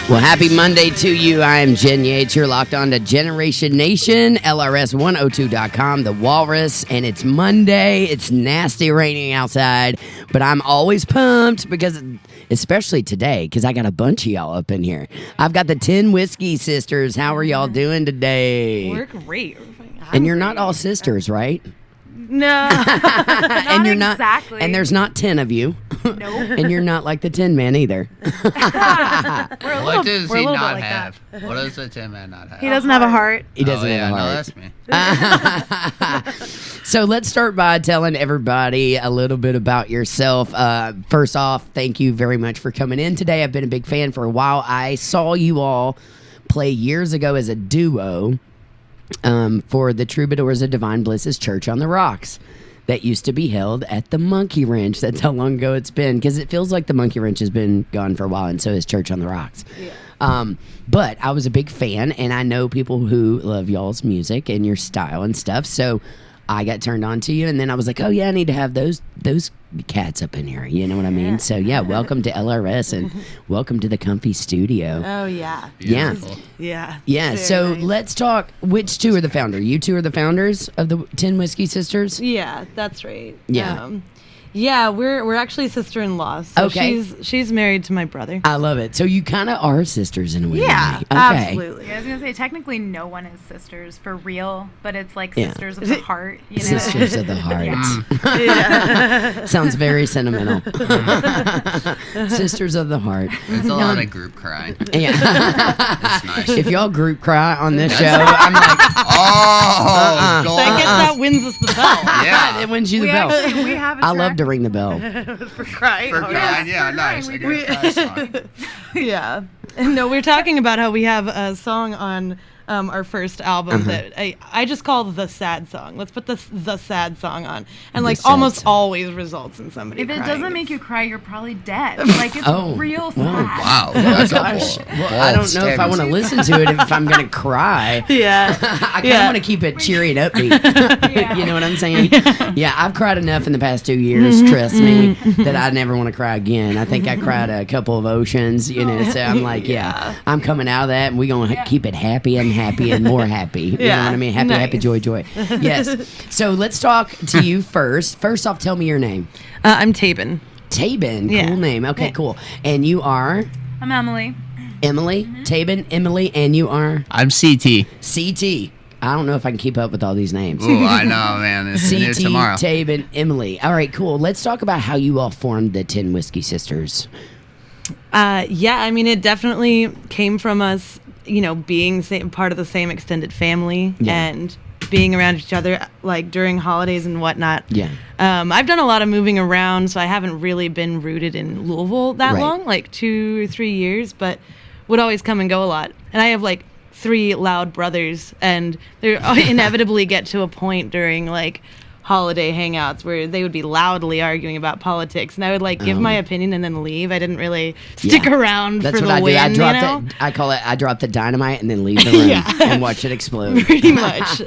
Well, happy Monday to you. I am Jen Yates. You're locked on to Jyneration Nation, LRS102.com, The Walrus, and it's Monday. It's nasty raining outside, but I'm always pumped because, especially today, because I got a bunch of y'all up in here. I've got the 10 Whiskey Sisters. How are y'all doing today? We're great. And you're not all sisters, right? No, And you're not exactly. And there's not 10 of you. Nope. And you're not like the Tin Man either. What does he not like have? What does the Tin Man not have? He doesn't have a heart. He doesn't have a No, heart. that's me. So let's start by telling everybody a little bit about yourself. First off, thank you very much for coming in today. I've been a big fan for a while. I saw you all play years ago as a duo for the Troubadours of Divine Bliss's Church on the Rocks that used to be held at the Monkey Wrench. That's how long ago it's been, because it feels like the Monkey Wrench has been gone for a while, and so is Church on the Rocks. Yeah. But I was a big fan, and I know people who love y'all's music and your style and stuff, so I got turned on to you, and then I was like, oh yeah, I need to have those cats up in here. You know what I mean? Yeah. So yeah, welcome to LRS and welcome to the comfy studio. Oh yeah. Beautiful. Yeah. Yeah, Very so nice. let's talk. Which two are the founder? You two are the founders of the 10 Whiskey Sisters? Yeah, that's right. Yeah. Yeah, we're actually sister-in-law. So Okay. she's married to my brother. I love it. So you kind of are sisters in a way. Yeah, right? Okay. absolutely. Yeah, I was gonna say technically no one is sisters for real, but it's like Yeah. sisters of the heart. You know? Sisters of the heart. Yeah. Sounds very sentimental. Sisters of the heart. There's a lot of group crying. Yeah. It's nice. If y'all group cry on this show, I'm like, Oh, gold. That wins us the bell. Yeah. it wins you the We bell. actually we have a I love track. to ring the bell. For crying. For out crying, loud. yeah, nice. we I do. get that song. Yeah. No, we're talking about how we have a song on our first album that I just call the sad song. Let's put the sad song on. And like sad almost song. always results in somebody If it crying. doesn't make you cry, you're probably dead. Like it's Oh, real sad. Wow. Oh That's gosh. a Well, I don't know if I want to listen to it if I'm going to cry. Yeah. I kind of Yeah. want to keep it cheery and upbeat. Yeah. You know what I'm saying? Yeah, I've cried enough in the past 2 years, trust me, that I never want to cry again. I think I cried a couple of oceans, you know, so I'm like, yeah, I'm coming out of that, and we're going to keep it happy and more happy. You know Yeah. what I mean? Happy, Nice. happy, joy, joy. Yes. So let's talk to you first. First off, tell me your name. I'm Tabin. Tabin. Yeah. Cool name. Okay, Yeah. cool. And you are I'm Emily. Emily? Tabin, Emily, and you are I'm CT. CT. I don't know if I can keep up with all these names. Ooh, I know, man. It's new CT, tomorrow. Tabin, Emily. All right, cool. Let's talk about how you all formed the 10 Whiskey Sisters. Yeah, I mean, it definitely came from us, you know, being part of the same extended family Yeah. and being around each other, like during holidays and whatnot. Yeah. I've done a lot of moving around, so I haven't really been rooted in Louisville that Right. long, like 2 or 3 years, but would always come and go a lot. And I have like 3 loud brothers, and they inevitably get to a point during like holiday hangouts where they would be loudly arguing about politics, and I would like give my opinion and then leave. I didn't really stick Yeah. around That's for what the I win, do. I drop you know? I call it, I drop the dynamite and then leave the room Yeah. and watch it explode. Pretty much.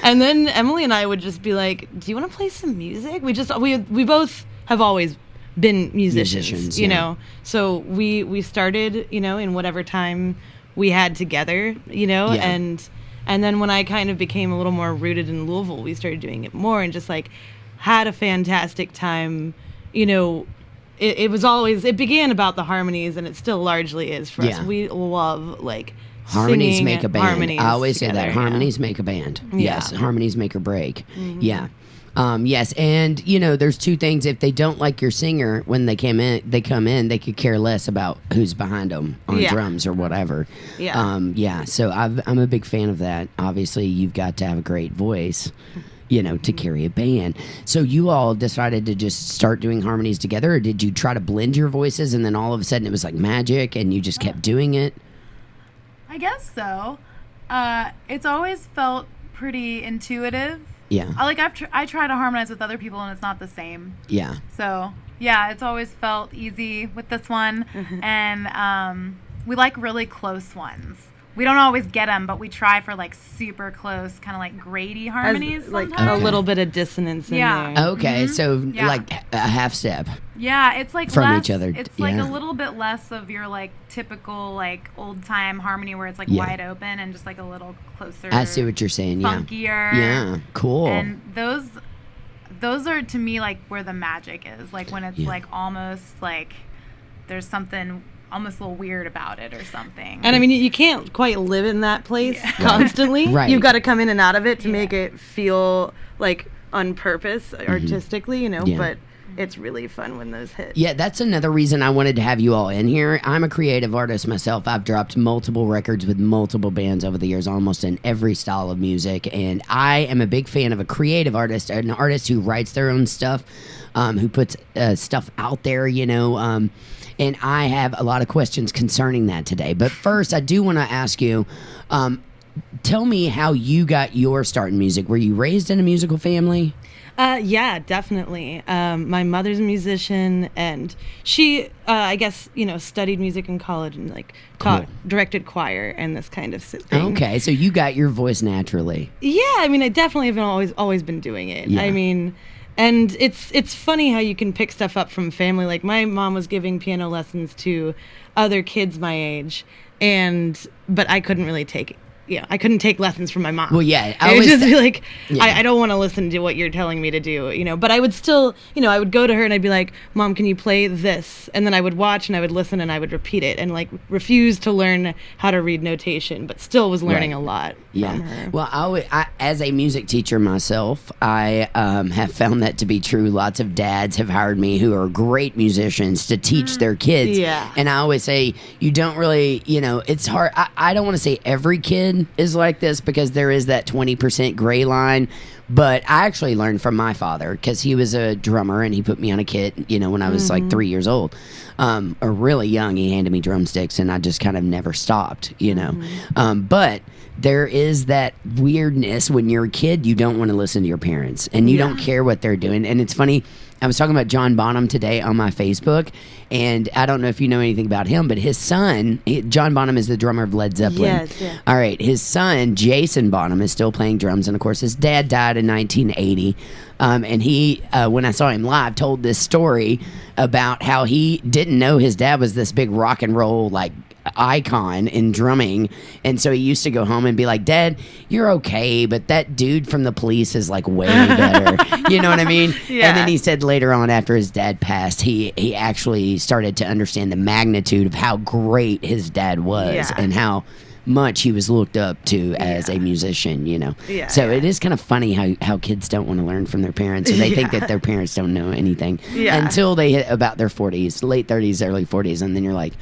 And then Emily and I would just be like, do you want to play some music? We both have always been musicians, you yeah. know? So we started, you know, in whatever time we had together, you know? Yeah. And then when I kind of became a little more rooted in Louisville, we started doing it more and just like had a fantastic time, you know. It began about the harmonies, and it still largely is for us. Yeah. We love like Harmonies singing make a band. harmonies I always say that. together, Harmonies make a band. Yes. Yeah. Harmonies make or break. Yeah. Yes. And, you know, there's two things. If they don't like your singer when they come in, they could care less about who's behind them on Yeah. drums or whatever. Yeah. Yeah. So I'm a big fan of that. Obviously, you've got to have a great voice, you know, to carry a band. So you all decided to just start doing harmonies together, or did you try to blend your voices and then all of a sudden it was like magic and you just kept doing it? I guess so. It's always felt pretty intuitive. Yeah. I try to harmonize with other people and it's not the same. Yeah. So yeah, it's always felt easy with this one, and we like really close ones. we don't always get them, but we try for like super close, kind of like grady harmonies like sometimes. a little bit of dissonance in Yeah. there. Okay, so Yeah. like a half step. Yeah, it's like From less, each other, It's like yeah. a little bit less of your like typical like old time harmony where it's like Yeah. wide open and just like a little closer. I see what you're saying. Yeah. Funkier. Yeah. Cool. And those are to me like where the magic is. Like when it's Yeah. like almost like there's something almost a little weird about it or something. And I mean, you can't quite live in that place constantly. Right. You've got to come in and out of it to make it feel like on purpose artistically, you know, Yeah. but it's really fun when those hit. Yeah, that's another reason I wanted to have you all in here. I'm a creative artist myself. I've dropped multiple records with multiple bands over the years, almost in every style of music. And I am a big fan of a creative artist, an artist who writes their own stuff, who puts stuff out there, you know. And I have a lot of questions concerning that today. But first, I do want to ask you, tell me how you got your start in music. Were you raised in a musical family? Yeah, definitely. My mother's a musician, and she, I guess, you know, studied music in college and like taught, directed choir and this kind of thing. Okay, so you got your voice naturally. Yeah, I mean, I definitely have always been doing it. Yeah. I mean, and it's funny how you can pick stuff up from family. Like my mom was giving piano lessons to other kids my age, but I couldn't really take it. Yeah, I couldn't take lessons from my mom. Well, yeah, I would just be like, Yeah. I don't want to listen to what you're telling me to do, you know. But I would still, you know, I would go to her and I'd be like, Mom, can you play this? And then I would watch and I would listen and I would repeat it and like refuse to learn how to read notation, but still was learning a lot from her. Well, I, as a music teacher myself, I have found that to be true. Lots of dads have hired me who are great musicians to teach their kids. Yeah. And I always say, you don't really, you know, it's hard. I don't want to say every kid is like this because there is that 20% gray line. But I actually learned from my father because he was a drummer and he put me on a kit, you know, when I was like 3 years old. Or really young, he handed me drumsticks and I just kind of never stopped, you know. But there is that weirdness when you're a kid, you don't want to listen to your parents and you don't care what they're doing. And it's funny, I was talking about John Bonham today on my Facebook, and I don't know if you know anything about him, but his son, John Bonham is the drummer of Led Zeppelin. Yes, yeah. All right, his son, Jason Bonham, is still playing drums, and of course his dad died in 1980. And he, when I saw him live, told this story about how he didn't know his dad was this big rock and roll, like, icon in drumming, and so he used to go home and be like, Dad, you're okay, but that dude from the Police is like way better. You know what I mean? Yeah. And then he said later on, after his dad passed, he actually started to understand the magnitude of how great his dad was and how much he was looked up to as a musician, you know. So it is kind of funny how kids don't want to learn from their parents, or they think that their parents don't know anything until they hit about their 40s, late 30s, early 40s, and then you're like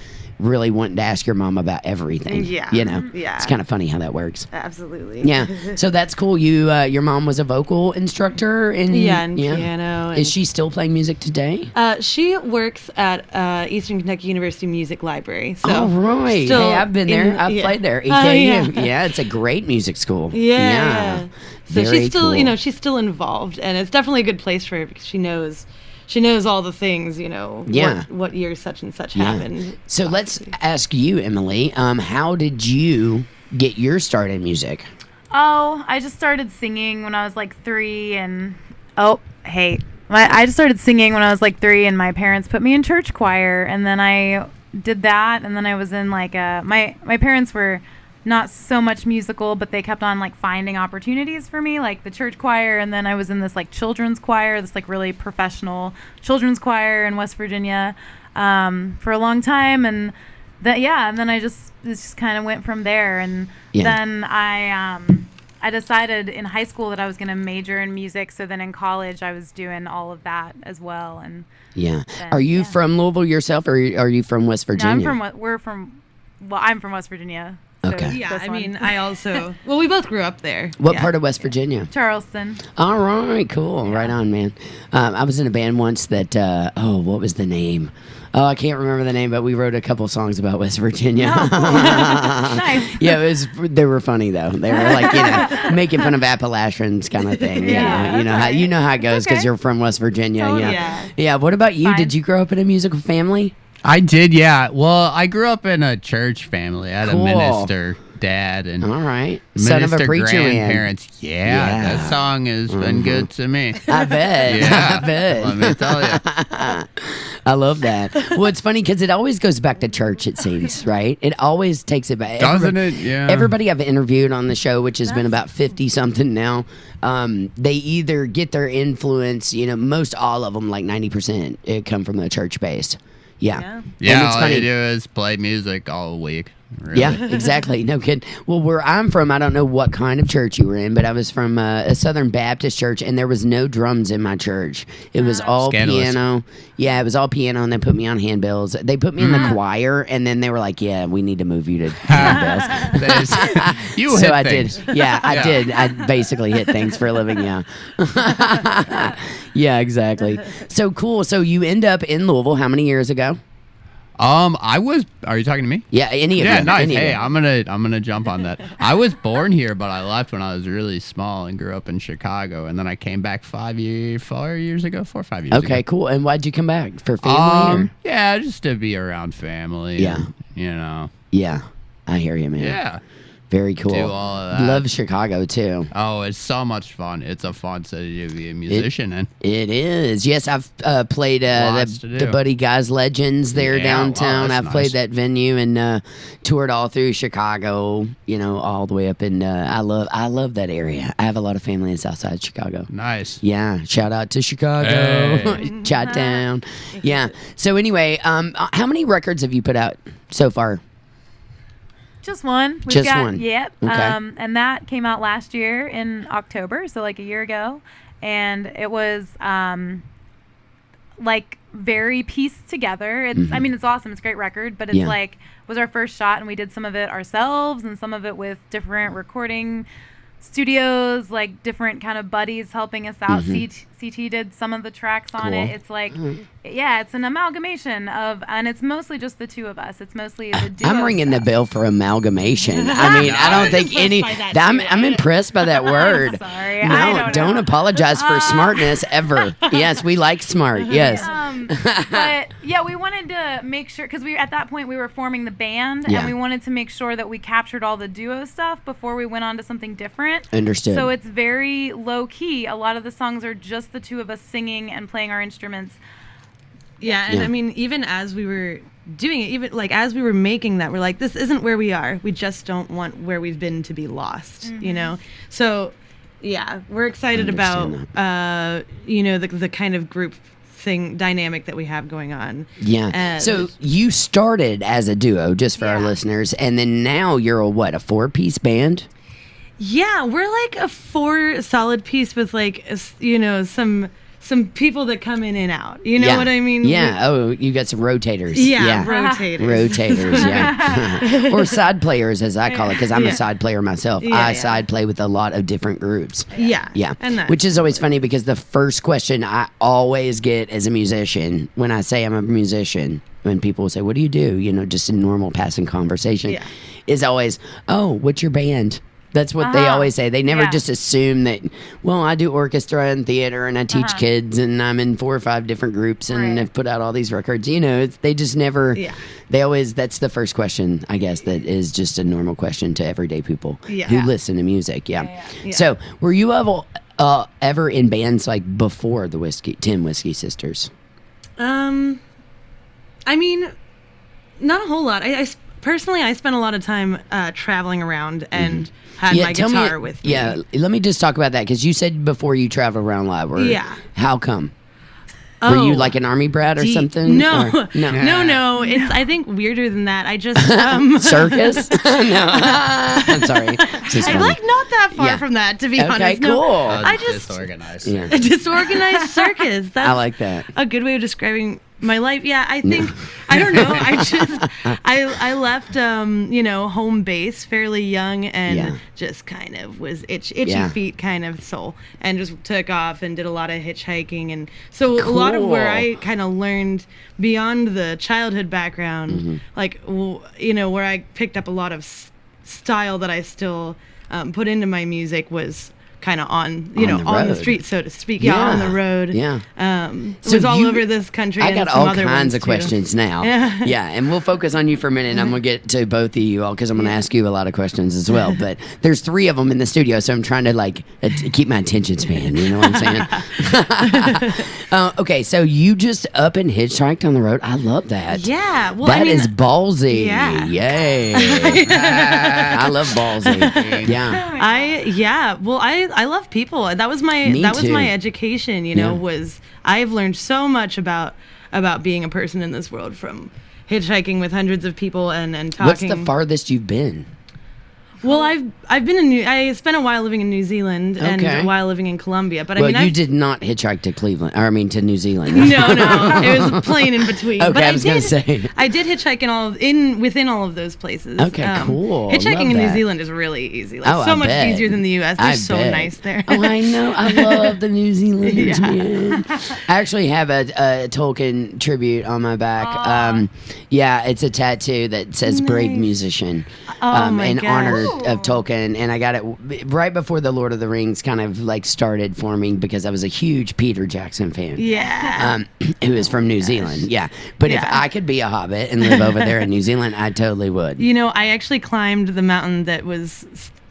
really wanting to ask your mom about everything. You know. It's kind of funny how that works. Absolutely. Yeah. So that's cool. You your mom was a vocal instructor in piano. Is she still playing music today? She works at Eastern Kentucky University Music Library. So Oh, right. still Hey, I've been there. I've played there. EKU. Yeah, it's a great music school. Yeah. So Very she's still, cool. you know, she's still involved, and it's definitely a good place for her because she knows all the things, you know. What year such and such happened. So let's ask you, Emily. How did you get your start in music? Oh, I just started singing when I was like 3, and I just started singing when I was like 3, and my parents put me in church choir, and then I did that, and then I was in like my parents were not so much musical, but they kept on like finding opportunities for me, like the church choir, and then I was in this like children's choir, this like really professional children's choir in West Virginia for a long time, and then it just kind of went from there, and then I decided in high school that I was going to major in music, so then in college I was doing all of that as well. And then, Then, are you from Louisville yourself, or are you from West Virginia? No, I'm from West Virginia. So Okay. Yeah, this I one. mean, I also we both grew up there. What part of West Virginia? Charleston. All right, cool. Right on, man. I was in a band once that, what was the name? Oh, I can't remember the name, but we wrote a couple songs about West Virginia. Nice. Yeah, they were funny though. They were like, you know, making fun of Appalachians kind of thing. Yeah, you know how it goes because okay. you're from West Virginia. Totally. Yeah. What about you? Fine. Did you grow up in a musical family? I did, yeah. Well, I grew up in a church family. I had Cool. a minister. dad and All right. Son of a minister preacher man. grandparents. Yeah, that song has been good to me. I bet. Yeah, I bet. let me tell you. I love that. Well, it's funny because it always goes back to church, it seems, right? It always takes it back. Doesn't it? Yeah. Everybody I've interviewed on the show, which has been about 50-something now, they either get their influence, most all of them, like 90%, it come from the church-based. Yeah. Yeah. Yeah, And it's all funny. you do is play music all week. Really. Yeah, exactly. No kidding. Well, where I'm from, I don't know what kind of church you were in, but I was from a Southern Baptist church, and there was no drums in my church. It was all Scandalous. piano. Yeah, it was all piano, and they put me on handbells. They put me in the choir, and then they were like, "Yeah, we need to move you to handbells." You So hit I things. did. Yeah, I did. I basically hit things for a living. Yeah. Yeah, exactly. So cool. So you end up in Louisville. How many years ago? I was. Are you talking to me? Yeah, any of Yeah, you. nice. Any of Hey, you. I'm gonna jump on that. I was born here, but I left when I was really small and grew up in Chicago, and then I came back 4 years ago. Okay, cool. And why'd you come back? For family? Or? Yeah, just to be around family. Yeah. and, you know. Yeah, I hear you, man. Yeah. Very cool. Do all of that. Love Chicago too. Oh, it's so much fun. It's a fun city to be a musician in. It is. Yes, I've played Lots to the do. Buddy Guys Legends there Yeah, downtown. wow, that's I've played nice. that venue and toured all through Chicago. All the way up in. I love that area. I have a lot of family in Southside Chicago. Nice. Yeah, shout out to Chicago, Hey. Chi-town. Yeah. So anyway, how many records have you put out so far? Just one. We've Just got, one. Yep. Okay. And that came out last year in October, so like a year ago. And it was like very pieced together. It's I mean, it's awesome. It's a great record, but it's Yeah. like was our first shot, and we did some of it ourselves and some of it with different recording studios, like different kind of buddies helping us out. CT did some of the tracks on Cool. it. It's like, yeah, it's an amalgamation of, and it's mostly just the two of us. It's mostly the duo I'm ringing the stuff. bell for amalgamation. I mean, I don't think any. by that I'm impressed by that word. sorry. No, I don't know. apologize for smartness ever. Yes, we like smart. Yes. But yeah, we wanted to make sure, because at that point we were forming the band, Yeah. and we wanted to make sure that we captured all the duo stuff before we went on to something different. Understood. So it's very low key. A lot of the songs are just the two of us singing and playing our instruments. Yeah, and Yeah. I mean, even as we were doing it, even like as we were making that, we're like, this isn't where we are. We just don't want where we've been to be lost, So, yeah, we're excited about, understand the kind of group thing dynamic that we have going on. Yeah. And- So you started as a duo, just for our Yeah. listeners, and then now you're a 4-piece band? Yeah, we're like a 4 solid piece with like, some people that come in and out. You know Yeah. what I mean? Yeah. Oh, you got some rotators. Yeah, rotators. Rotators, yeah. Or side players, as I call it, because I'm a Yeah. side player myself. Yeah, I yeah. side play with a lot of different groups. Yeah. Yeah. And that. Which is always funny because the first question I always get as a musician when I say I'm a musician, when people say, "What do you do?" Just in normal passing conversation, Yeah. is always, "Oh, what's your band?" That's what they always say. They never Yeah. just assume that, well, I do orchestra and theater and I teach kids and I'm in 4 or 5 different groups and Right. have put out all these records. They just never, Yeah. they always, that's the first question, I guess, that is just a normal question to everyday people Yeah. who listen to music. Yeah. Yeah. So were you ever in bands like before the 10 Whiskey Sisters? I mean, not a whole lot. Personally, I spent a lot of time traveling around and had my tell guitar with me. Yeah, let me just talk about that because you said before you traveled around a lot. Yeah. How come? Were you like an army brat or something? No, Or- no. It's I think weirder than that. I just Circus? No. I'm sorry. It's just I funny. like not that far Yeah. from that, to be Okay, honest. cool. No, I I just disorganized. Yeah. a disorganized circus. That's I like that. a good way of describing my life. Yeah, I think I don't know. I left home base fairly young and Yeah. just kind of was itchy Yeah. feet kind of soul and just took off and did a lot of hitchhiking, and so a lot of where Cool. I kind of learned beyond the childhood background, Mm-hmm. like where I picked up a lot of style that I still put into my music was kind of on, On the on the road. street, so to speak. Yeah, on the road. Yeah. It So was all you- over this country. I and got some all other kinds ones, of too. questions now. Yeah. Yeah, and we'll focus on you for a minute, and I'm going to get to both of you all because I'm going to ask you a lot of questions as well. But there's 3 of them in the studio, so I'm trying to keep my attention span. You know what I'm saying? Okay, so you just up and hitchhiked on the road. I love that. Yeah. Well, That I mean, is ballsy. Yeah. Yay. I love ballsy. Yeah. Well, I love people. That was my Me too. my education, Yeah. was I've learned so much about being a person in this world from hitchhiking with hundreds of people and talking. What's the farthest you've been? Well, I've been I spent a while living in New Zealand and Okay. a while living in Colombia, but Well, I mean, you I've, did not hitchhike to Cleveland, to New Zealand. no, it was a plane in between. Okay, but I was gonna say. I did hitchhike within all of those places. Okay, cool. Hitchhiking Love in New that. Zealand is really easy. Oh, So I much bet. easier than the U.S. They're I so bet. nice there. Oh, I know. I love the New Zealanders, Yeah. man. I actually have a Tolkien tribute on my back. Yeah, it's a tattoo that says "Brave Nice. Musician" Oh, my in gosh. honor of Tolkien, and I got it right before the Lord of the Rings kind of started for me because I was a huge Peter Jackson fan. Yeah. Who is from New Zealand? Yeah, but if Yeah. I could be a hobbit and live over there in New Zealand, I totally would. I actually climbed the mountain that was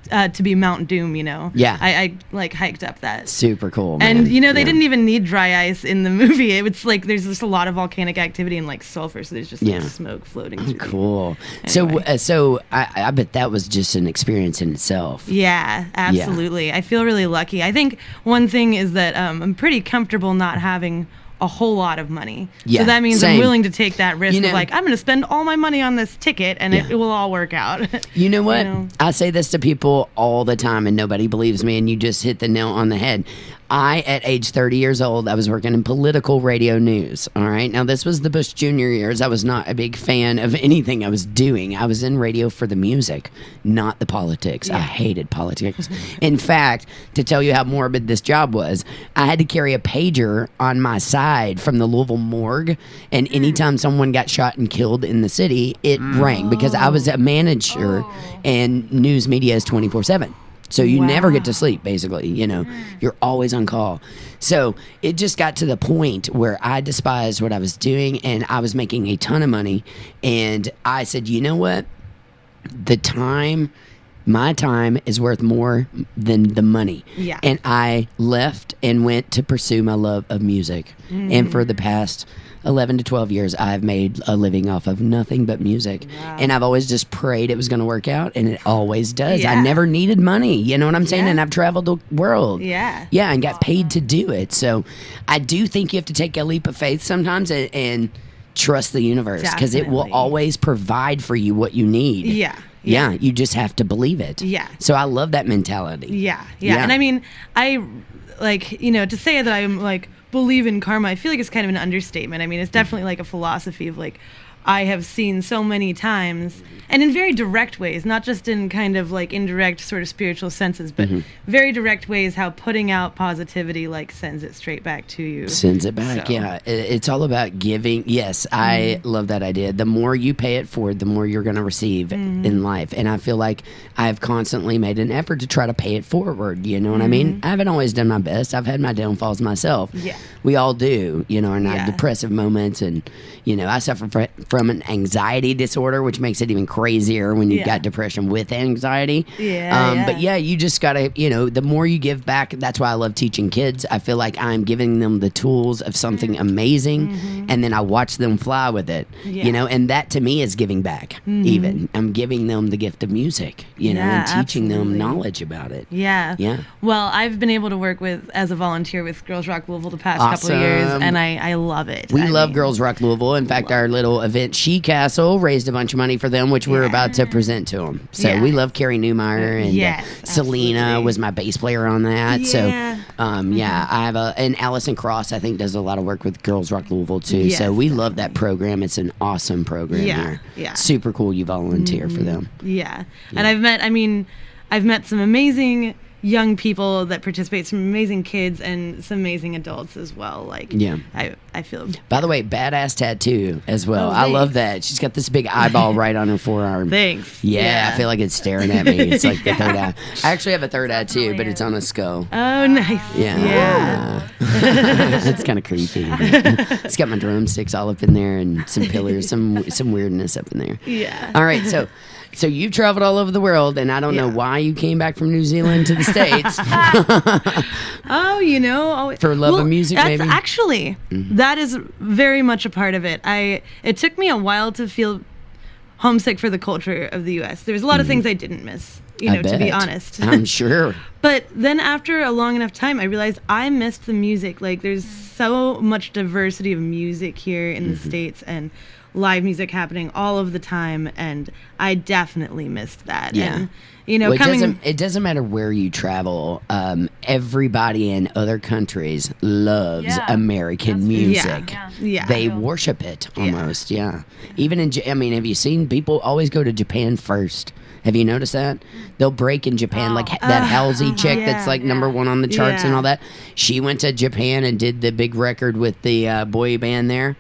to be Mount Doom. Yeah. I hiked up that. Super cool, man. And they Yeah. didn't even need dry ice in the movie. It's there's just a lot of volcanic activity and sulfur, so there's just Yeah. smoke floating through. Cool. Anyway. So I bet that was just an experience in itself. Yeah, absolutely. I feel really lucky. I think one thing is that I'm pretty comfortable not having a whole lot of money. Yeah, So that means same. I'm willing to take that risk You know- of I'm going to spend all my money on this ticket and Yeah. it will all work out. You know what? know? I say this to people all the time and nobody believes me, and you just hit the nail on the head. At age 30 years old, I was working in political radio news. All right. Now, this was the Bush Jr. years. I was not a big fan of anything I was doing. I was in radio for the music, not the politics. I hated politics. In fact, to tell you how morbid this job was, I had to carry a pager on my side from the Louisville morgue. And anytime someone got shot and killed in the city, it rang because I was a manager and news media is 24/7. So you never get to sleep, basically. You're always on call. So it just got to the point where I despised what I was doing and I was making a ton of money. And I said, you know what? My time is worth more than the money. Yeah. And I left and went to pursue my love of music. And for the past 11 to 12 years, I've made a living off of nothing but music. And I've always just prayed it was going to work out, and it always does. I Yeah. never needed money. You know what I'm saying? Yeah. And I've traveled the world. Yeah. Yeah, and got paid to do it. So I do think you have to take a leap of faith sometimes and trust the universe because it will Definitely. always provide for you what you need. Yeah. Yeah, you just have to believe it. Yeah. So I love that mentality. Yeah. Yeah. And I mean, I to say that I'm believe in karma, I feel like it's kind of an understatement. I mean, it's definitely a philosophy of I have seen so many times, and in very direct ways, not just in kind of indirect sort of spiritual senses, but very direct ways how putting out positivity sends it straight back to you. Sends it back. So- Yeah. It's all about giving. Yes, I love that idea. The more you pay it forward, the more you're going to receive in life. And I feel like I've constantly made an effort to try to pay it forward. You know what I mean? I haven't always done my best. I've had my downfalls myself. Yeah. We all do, and I Yeah. have depressive moments. And, I suffer from an anxiety disorder, which makes it even crazier when you've Yeah. got depression with anxiety. Yeah, But yeah, you just got to, the more you give back, that's why I love teaching kids. I feel like I'm giving them the tools of something amazing, and then I watch them fly with it, Yeah. and that to me is giving back, even. I'm giving them the gift of music, Yeah, and teaching them absolutely. knowledge about it. Yeah. Yeah. Well, I've been able to work as a volunteer with Girls Rock Louisville the past couple of years, Awesome. and I love it. We I love mean, Girls Rock Louisville. In fact, our little event, She Castle, raised a bunch of money for them, which we're Yeah. about to present to them. So Yeah. we love Carrie Newmeyer, and Yes, Selena absolutely. was my bass player on that. Yeah. So, yeah, I have and Allison Cross, I think, does a lot of work with Girls Rock Louisville too. Yes, so we love that program. It's an awesome program Yeah, here. yeah. Super cool. You volunteer for them. Yeah. And I've met some amazing young people that participate, some amazing kids and some amazing adults as well. Like, Yeah. I feel. By the way, badass tattoo as well. Oh, I love thanks. that. She's got this big eyeball right on her forearm. Thanks. Yeah, I feel like it's staring at me. It's like the third eye. I actually have a third eye too, but it's on a skull. Oh, nice. Yeah. It's kind of creepy. It's got my drumsticks all up in there and some pillars, some weirdness up in there. Yeah. All right, so you traveled all over the world, and I don't know Yeah. why you came back from New Zealand to the States. Oh, you know, For love of music, that's maybe? actually that is very much a part of it. It took me a while to feel homesick for the culture of the U.S. There's a lot of things I didn't miss, you know, to be bet. honest. I'm sure. But then after a long enough time, I realized I missed the music. Like, there's so much diversity of music here in the States, and live music happening all of the time, and I definitely missed that. Yeah. And, you know, Well, it doesn't matter where you travel. Everybody in other countries loves Yeah. American That's- music. Yeah. Yeah. They worship it almost. Yeah. Even in, I mean, have you seen people always go to Japan first? Have you noticed that? They'll break in Japan, like that Halsey chick that's like number one on the charts and Yeah. all that. She went to Japan and did the big record with the boy band there.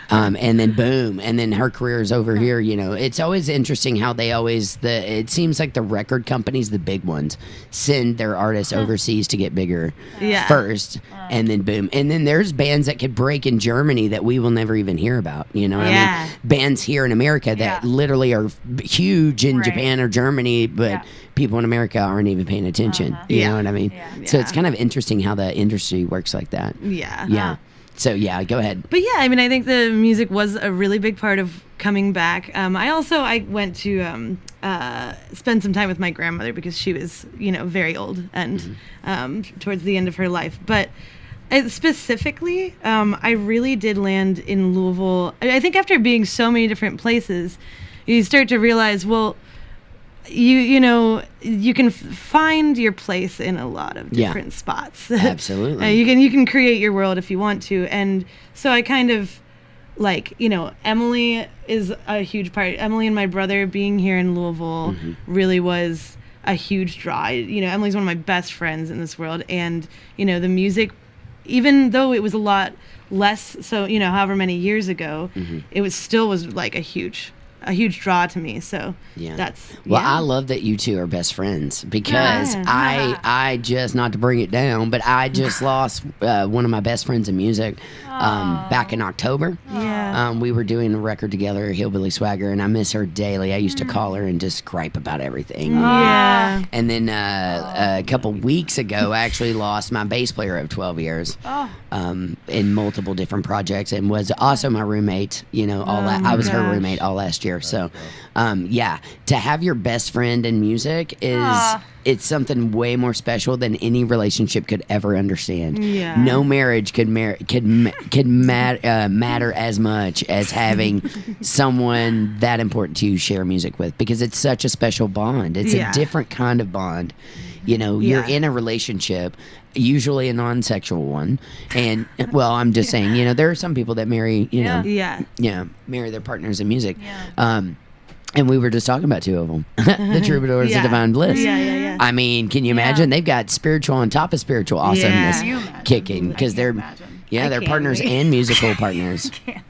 And then boom, and then her career is over here. You know, it's always interesting how they always it seems like the record companies, the big ones, send their artists overseas to get bigger Yeah. first, and then boom, and then there's bands that could break in Germany that we will never even hear about. You know what I Yeah. mean? Bands here in America that Yeah. literally are huge in Right. Japan or Germany, but Yeah. people in America aren't even paying attention. You Yeah. know what I mean? Yeah. So it's Yeah. kind of interesting how the industry works like that. Yeah. Yeah. So yeah, go ahead. But yeah, I mean, I think the music was a really big part of coming back. I went to spend some time with my grandmother because she was, you know, very old and towards the end of her life. But specifically, I really did land in Louisville. I think after being so many different places, you start to realize, well, you know, you can find your place in a lot of Yeah. different spots. Absolutely. You can create your world if you want to. And so I kind of, like, you know, Emily is a huge part. Emily and my brother being here in Louisville really was a huge draw. You know, Emily's one of my best friends in this world, and, you know, the music, even though it was a lot less, so, you know, however many years ago, it was like a huge draw to me. So Yeah. that's Well, yeah. I love that you two are best friends because Yeah. I just, not to bring it down, but I just lost one of my best friends in music back in October. Yeah. We were doing a record together, Hillbilly Swagger, and I miss her daily. I used to call her and just gripe about everything. Yeah. And then a couple weeks ago, I actually lost my bass player of 12 years in multiple different projects, and was also my roommate. You know, I was her gosh. roommate all last year. So, yeah, to have your best friend in music is it's something way more special than any relationship could ever understand. Yeah. No marriage could matter as much as having someone that important to you share music with, because it's such a special bond. It's Yeah. a different kind of bond. You know, you're Yeah. in a relationship, usually a non-sexual one, and well, I'm just saying, you know, there are some people that marry, you know, Yeah. marry their partners in music. Yeah. And we were just talking about two of them, the Troubadours Yeah. of Divine Bliss. Yeah. I mean, can you imagine? They've got spiritual on top of spiritual awesomeness Can you imagine? kicking, because they're imagine. they're can't partners wait. and musical partners. Can't.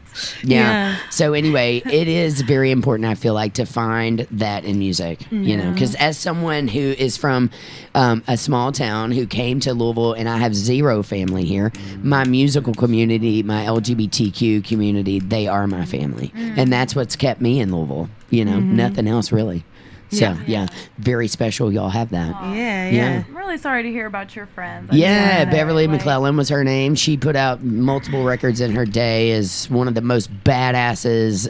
Yeah. Yeah. So anyway, it is very important, I feel like, to find that in music, you know, because as someone who is from a small town who came to Louisville, and I have zero family here, my musical community, my LGBTQ community, they are my family. And that's what's kept me in Louisville, you know, nothing else really. So, yeah, very special y'all have that. Yeah. I'm really sorry to hear about your friends. Yeah, I'm Beverly sorry, McClellan was her name. She put out multiple records in her day, as one of the most badasses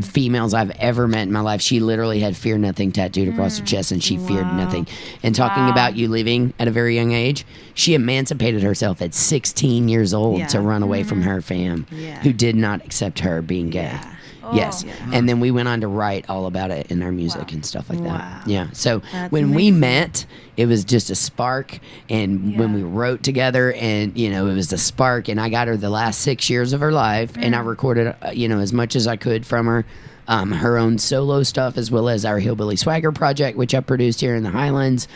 females I've ever met in my life. She literally had Fear Nothing tattooed across her chest, and she feared nothing. And talking about you leaving at a very young age, she emancipated herself at 16 years old Yeah. to run away from her fam, Yeah. who did not accept her being gay. Yeah. Yes. Yeah. And then we went on to write all about it in our music and stuff like Wow. that. Yeah. So That's when we amazing. met, it was just a spark. And when we wrote together, and, you know, it was a spark, and I got her the last 6 years of her life, and I recorded, you know, as much as I could from her. Her own solo stuff, as well as our Hillbilly Swagger project, which I produced here in the Highlands.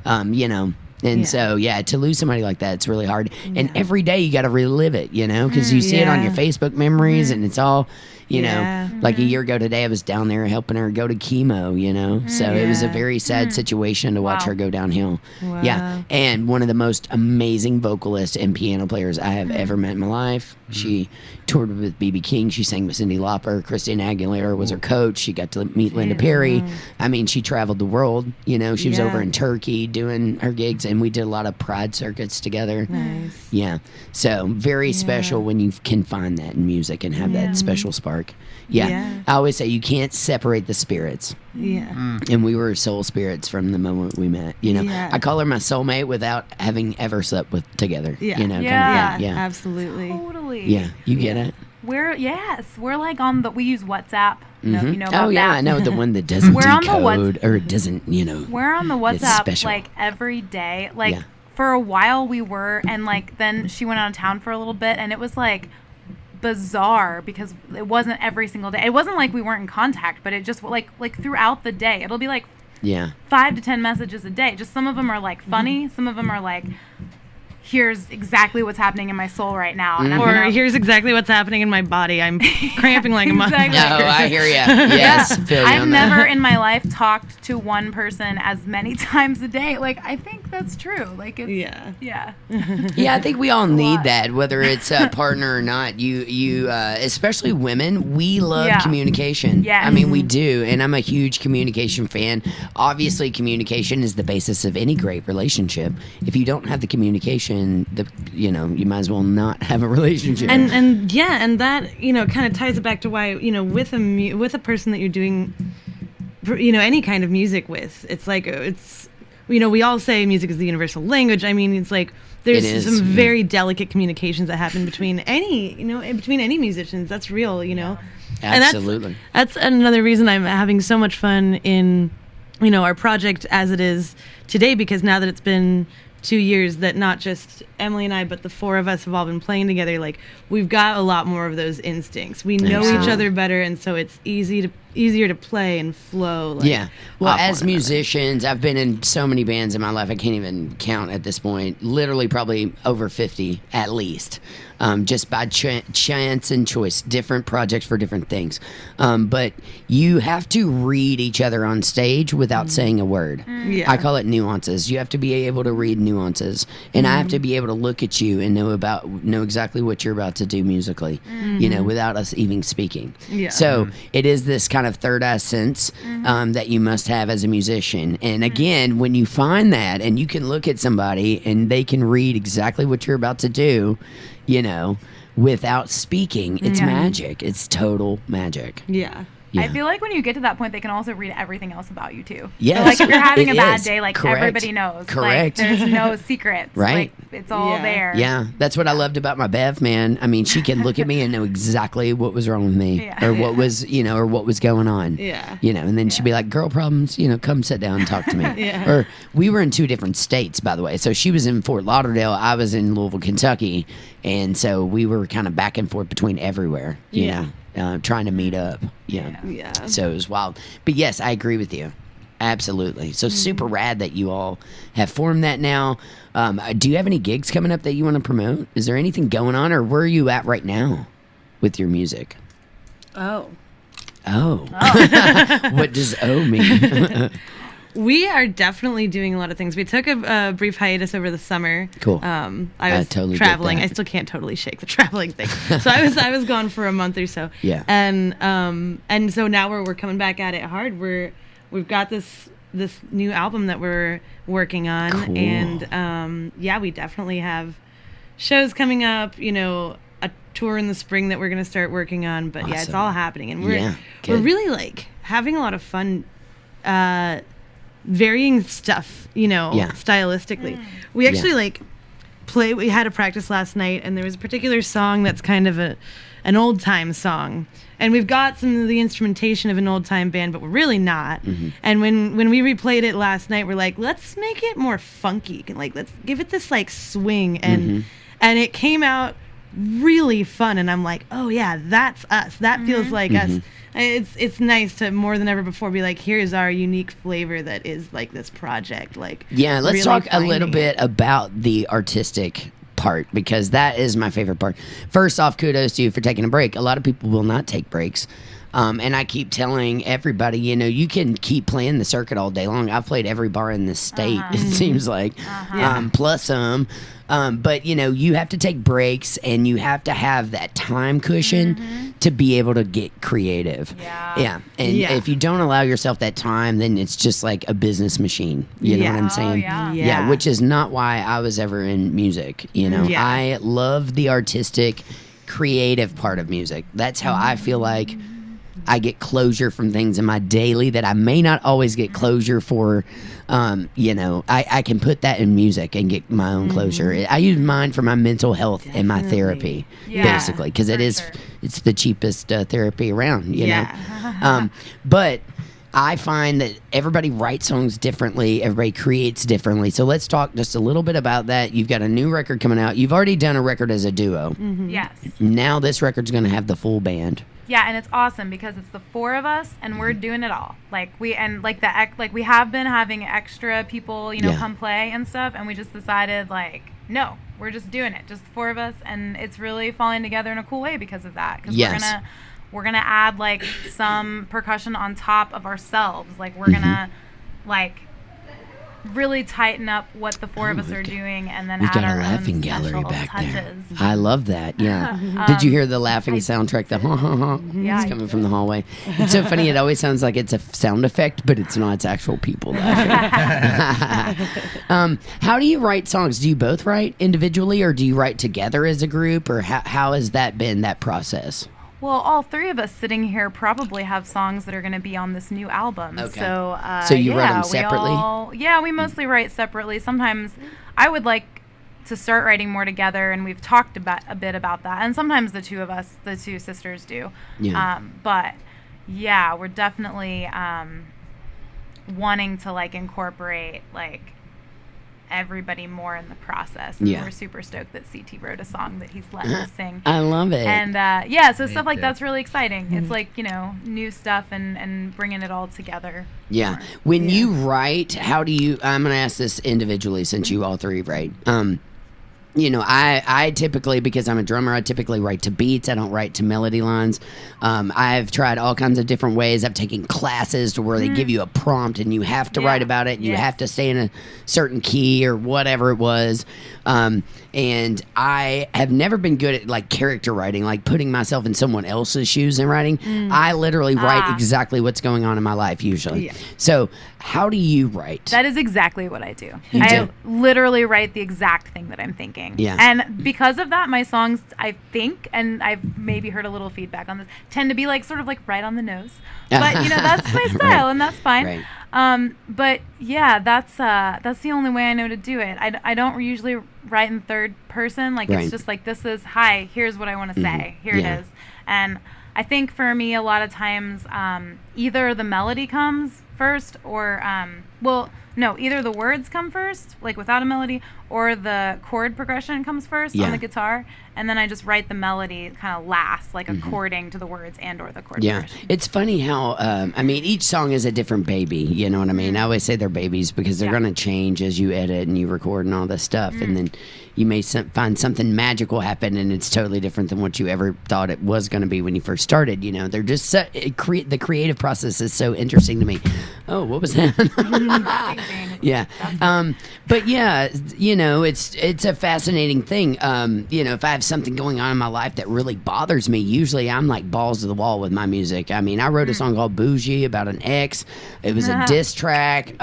You know. And so, to lose somebody like that, it's really hard. And every day you got to relive it, you know, because you see it on your Facebook memories, and it's all, you know, like a year ago today, I was down there helping her go to chemo, you know. So it was a very sad situation to watch her go downhill. Wow. Yeah. And one of the most amazing vocalists and piano players I have ever met in my life. She toured with B.B. King. She sang with Cyndi Lauper. Christina Aguilera was her coach. She got to meet Linda Perry. I mean, she traveled the world. You know, she was over in Turkey doing her gigs, and we did a lot of Pride circuits together. Nice. Yeah. So very special when you can find that in music and have that special spark. Yeah. I always say you can't separate the spirits. Yeah. And we were soul spirits from the moment we met. You know, I call her my soulmate without having ever slept with together. Yeah. You know, Yeah. kind of thing. Yeah. Absolutely. Totally. Yeah. You get it? We're like on we use WhatsApp. No, you know about Oh yeah, that. I know the one that doesn't We're on the decode or it doesn't, you know. We're on the It's WhatsApp special. like every day. Like Yeah. for a while we were, and like then she went out of town for a little bit, and it was like bizarre because it wasn't every single day. It wasn't like we weren't in contact, but it just like throughout the day. It'll be like Yeah. 5 to 10 messages a day. Just some of them are like funny, some of them are like, here's exactly what's happening in my soul right now. And I'm Or gonna- here's exactly what's happening in my body. I'm cramping like a Exactly. motherfucker. Oh, I hear you. Yes, feel you I've on that. never in my life talked to one person as many times a day. Like, I think that's true. Like, it's, Yeah. yeah. Yeah, I think we all need lot. that, whether it's a partner or not. You, especially women, we love Yeah. communication. Yes. I mean, we do, and I'm a huge communication fan. Obviously, communication is the basis of any great relationship. If you don't have the communication, you might as well not have a relationship. And that kind of ties it back to why with a person that you're doing any kind of music with, it's like we all say music is the universal language. I mean, it's like there's It is, some yeah. very delicate communications that happen between any musicians. That's real, And Absolutely. that's another reason I'm having so much fun in our project as it is today, because now that it's been 2 years that not just Emily and I, but the four of us have all been playing together, like we've got a lot more of those instincts. We know each Absolutely. other better, and so it's easier to play and flow. Like, Yeah. Well, off as one another. musicians, I've been in so many bands in my life, I can't even count at this point. Literally, probably over 50 at least. Just by chance and choice, different projects for different things. But you have to read each other on stage without saying a word. Yeah. I call it nuances. You have to be able to read nuances, and I have to be able to look at you and know exactly what you're about to do musically, without us even speaking. Yeah. So it is this kind of third eye sense that you must have as a musician. And again, when you find that and you can look at somebody and they can read exactly what you're about to do, without speaking, it's magic. It's total magic. Yeah. Yeah. I feel like when you get to that point, they can also read everything else about you too. Yes, So like if you're having it a bad is. day, like Correct. everybody knows. Correct. Like there's no secrets. Right. Like it's all Yeah. there. Yeah, that's what I loved about my Bev, man. I mean, she can look at me and know exactly what was wrong with me, Yeah. or what was, or what was going on. Yeah. And then she'd be like, "Girl problems, come sit down and talk to me." Yeah. Or we were in two different states, by the way. So she was in Fort Lauderdale, I was in Louisville, Kentucky, and so we were kind of back and forth between everywhere. You Yeah. know. Trying to meet up. Yeah. Yeah. So it was wild. But yes, I agree with you. Absolutely. So super rad that you all have formed that now. Do you have any gigs coming up that you want to promote? Is there anything going on, or where are you at right now with your music? Oh. Oh. What does O mean? We are definitely doing a lot of things. We took a brief hiatus over the summer. Cool. I was totally get traveling. that. I still can't totally shake the traveling thing. So I was gone for a month or so. Yeah. And so now we're coming back at it hard. We've got this new album that we're working on, Cool. and we definitely have shows coming up. A tour in the spring that we're gonna start working on. But yeah, it's Awesome. all happening, and Yeah, we're good. really like having a lot of fun. Varying stuff, stylistically. We actually we had a practice last night, and there was a particular song that's kind of an old time song, and we've got some of the instrumentation of an old time band, but we're really not. And when we replayed it last night, we're like, let's make it more funky, like let's give it this like swing, and it came out really fun, and I'm like, oh yeah, that's us. That feels like us. It's nice to more than ever before be like, here's our unique flavor that is like this project. Like, yeah, let's really talk a little finding bit it. about the artistic part, because that is my favorite part. First off, kudos to you for taking a break. A lot of people will not take breaks. And I keep telling everybody, you know, you can keep playing the circuit all day long. I've played every bar in the state, it seems like, plus some. But, you know, you have to take breaks, and you have to have that time cushion to be able to get creative. Yeah. And Yeah. if you don't allow yourself that time, then it's just like a business machine. You know Yeah. what I'm Oh, saying? yeah. Yeah. Which is not why I was ever in music. You know, Yeah. I love the artistic, creative part of music. That's how I feel like I get closure from things in my daily that I may not always get closure for. You know, I can put that in music and get my own closure. I use mine for my mental health and my therapy, Yeah, basically, because it for is sure. it's the cheapest therapy around. You Yeah. know, but I find that everybody writes songs differently. Everybody creates differently. So let's talk just a little bit about that. You've got a new record coming out. You've already done a record as a duo. Yes. Now this record's going to have the full band. Yeah, and it's awesome because it's the four of us and we're doing it all. Like we have been having extra people, you know, Yeah. come play and stuff, and we just decided like, no, we're just doing it, just the four of us, and it's really falling together in a cool way because of that. Because Yes. we're gonna add like some percussion on top of ourselves. Like we're gonna like really tighten up what the four of us are doing, and then We've add got our a laughing own gallery special back there. touches. I love that. Yeah. Did you hear the laughing soundtrack? The ha ha ha. Yeah. It's coming from the hallway. It's so funny. It always sounds like it's a sound effect, but it's not. It's actual people laughing. How do you write songs? Do you both write individually, or do you write together as a group, or how has that been, that process? Well, all three of us sitting here probably have songs that are going to be on this new album. Okay. So, you write 'em we separately? we mostly write separately. Sometimes I would like to start writing more together, and we've talked about a bit about that. And sometimes the two of us, the two sisters, do. Yeah. But yeah, we're definitely wanting to like incorporate like everybody more in the process. And Yeah. we're super stoked that CT wrote a song that he's letting us sing. I love it. And so stuff like that's really exciting. It's like, you know, new stuff and bringing it all together. Yeah. When you write, how do you? I'm going to ask this individually since you all three write. You know, I typically, because I'm a drummer, I typically write to beats. I don't write to melody lines. I've tried all kinds of different ways. I've taken classes to where they give you a prompt and you have to write about it. And you Yes. have to stay in a certain key or whatever it was. And I have never been good at like character writing, like putting myself in someone else's shoes and writing. I literally write exactly what's going on in my life usually. Yeah. So how do you write? That is exactly what I do. You I do? literally write the exact thing that I'm thinking. Yeah. And because of that, my songs, I think, and I've maybe heard a little feedback on this, tend to be like sort of like right on the nose. But, you know, that's my style, Right. and that's fine. Right. But yeah, that's the only way I know to do it. I don't usually write in third person. Like Right. it's just like, this is, hi, here's what I want to say. Here Yeah. it is. And I think for me, a lot of times, either the melody comes first or, either the words come first, like without a melody, or the chord progression comes first Yeah. on the guitar. And then I just write the melody kind of last, like according to the words and or the chord Yeah, progression. it's funny how I mean, each song is a different baby. You know what I mean? I always say they're babies because they're going to change as you edit and you record and all this stuff, and then you may find something magical happen, and it's totally different than what you ever thought it was going to be when you first started. You know, they're just the creative process is so interesting to me. Oh, what was that? Yeah, but yeah, you know, it's a fascinating thing. You know, if I have something going on in my life that really bothers me, usually I'm like balls to the wall with my music. I mean, I wrote a song called Bougie about an ex. It was a diss track.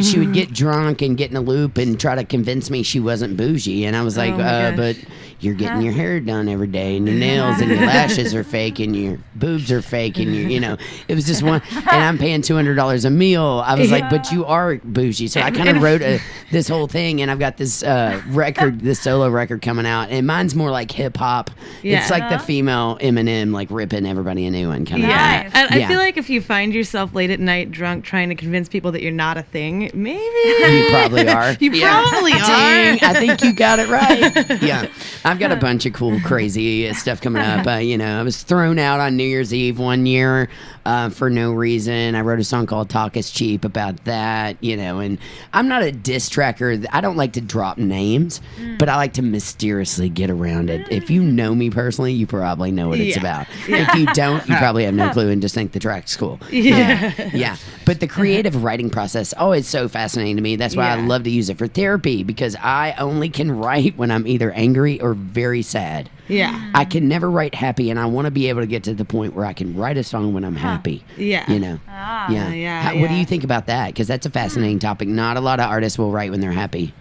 She would get drunk and get in a loop and try to convince me she wasn't bougie, and I was like, Oh my gosh. but you're getting your hair done every day, and your nails and your lashes are fake, and your boobs are fake, and you know, it was just one. And I'm paying $200 a meal. I was like, but you are bougie. So I kind of wrote this whole thing, and I've got this record, this solo record coming out, and mine's more like hip hop. Yeah. It's like the female Eminem, like ripping everybody a new one kind of. Yeah. Nice. And Yeah. I feel like if you find yourself late at night drunk trying to convince people that you're not a thing, maybe You probably are. You probably are. Dang, I think you got it right. Yeah. I've got a bunch of cool, crazy stuff coming up. I was thrown out on New Year's Eve one year for no reason. I wrote a song called Talk Is Cheap about that, and I'm not a diss tracker. I don't like to drop names, but I like to mysteriously get around it. If you know me personally, you probably know what it's Yeah. about. If you don't, you probably have no clue and just think the track's cool. Yeah. Yeah. But the creative writing process always so fascinating to me. That's why I Yeah. love to use it for therapy, because I only can write when I'm either angry or very sad. Yeah. I can never write happy, and I want to be able to get to the point where I can write a song when I'm happy. Yeah. Ah. Yeah. Yeah, What do yeah. you think about that? Because that's a fascinating topic. Not a lot of artists will write when they're happy.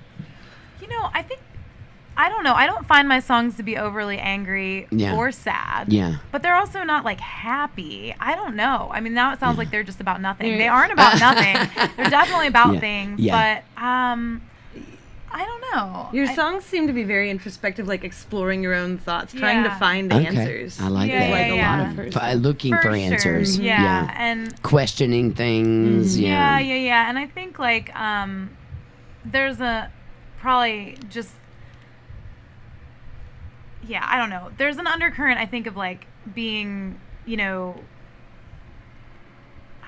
I don't know. I don't find my songs to be overly angry Yeah. or sad. Yeah. But they're also not like happy. I don't know. I mean, now it sounds like they're just about nothing. Yeah. They aren't about nothing. They're definitely about Yeah. things. Yeah. But I don't know. Your I- songs seem to be very introspective, like exploring your own thoughts, trying to Yeah. find Okay. answers. I like Yeah, that. Like a lot yeah. of person. Looking for sure. answers. Yeah. And Questioning things. yeah, Yeah. yeah, yeah. And I think like there's a probably just I don't know. There's an undercurrent I think of like being, I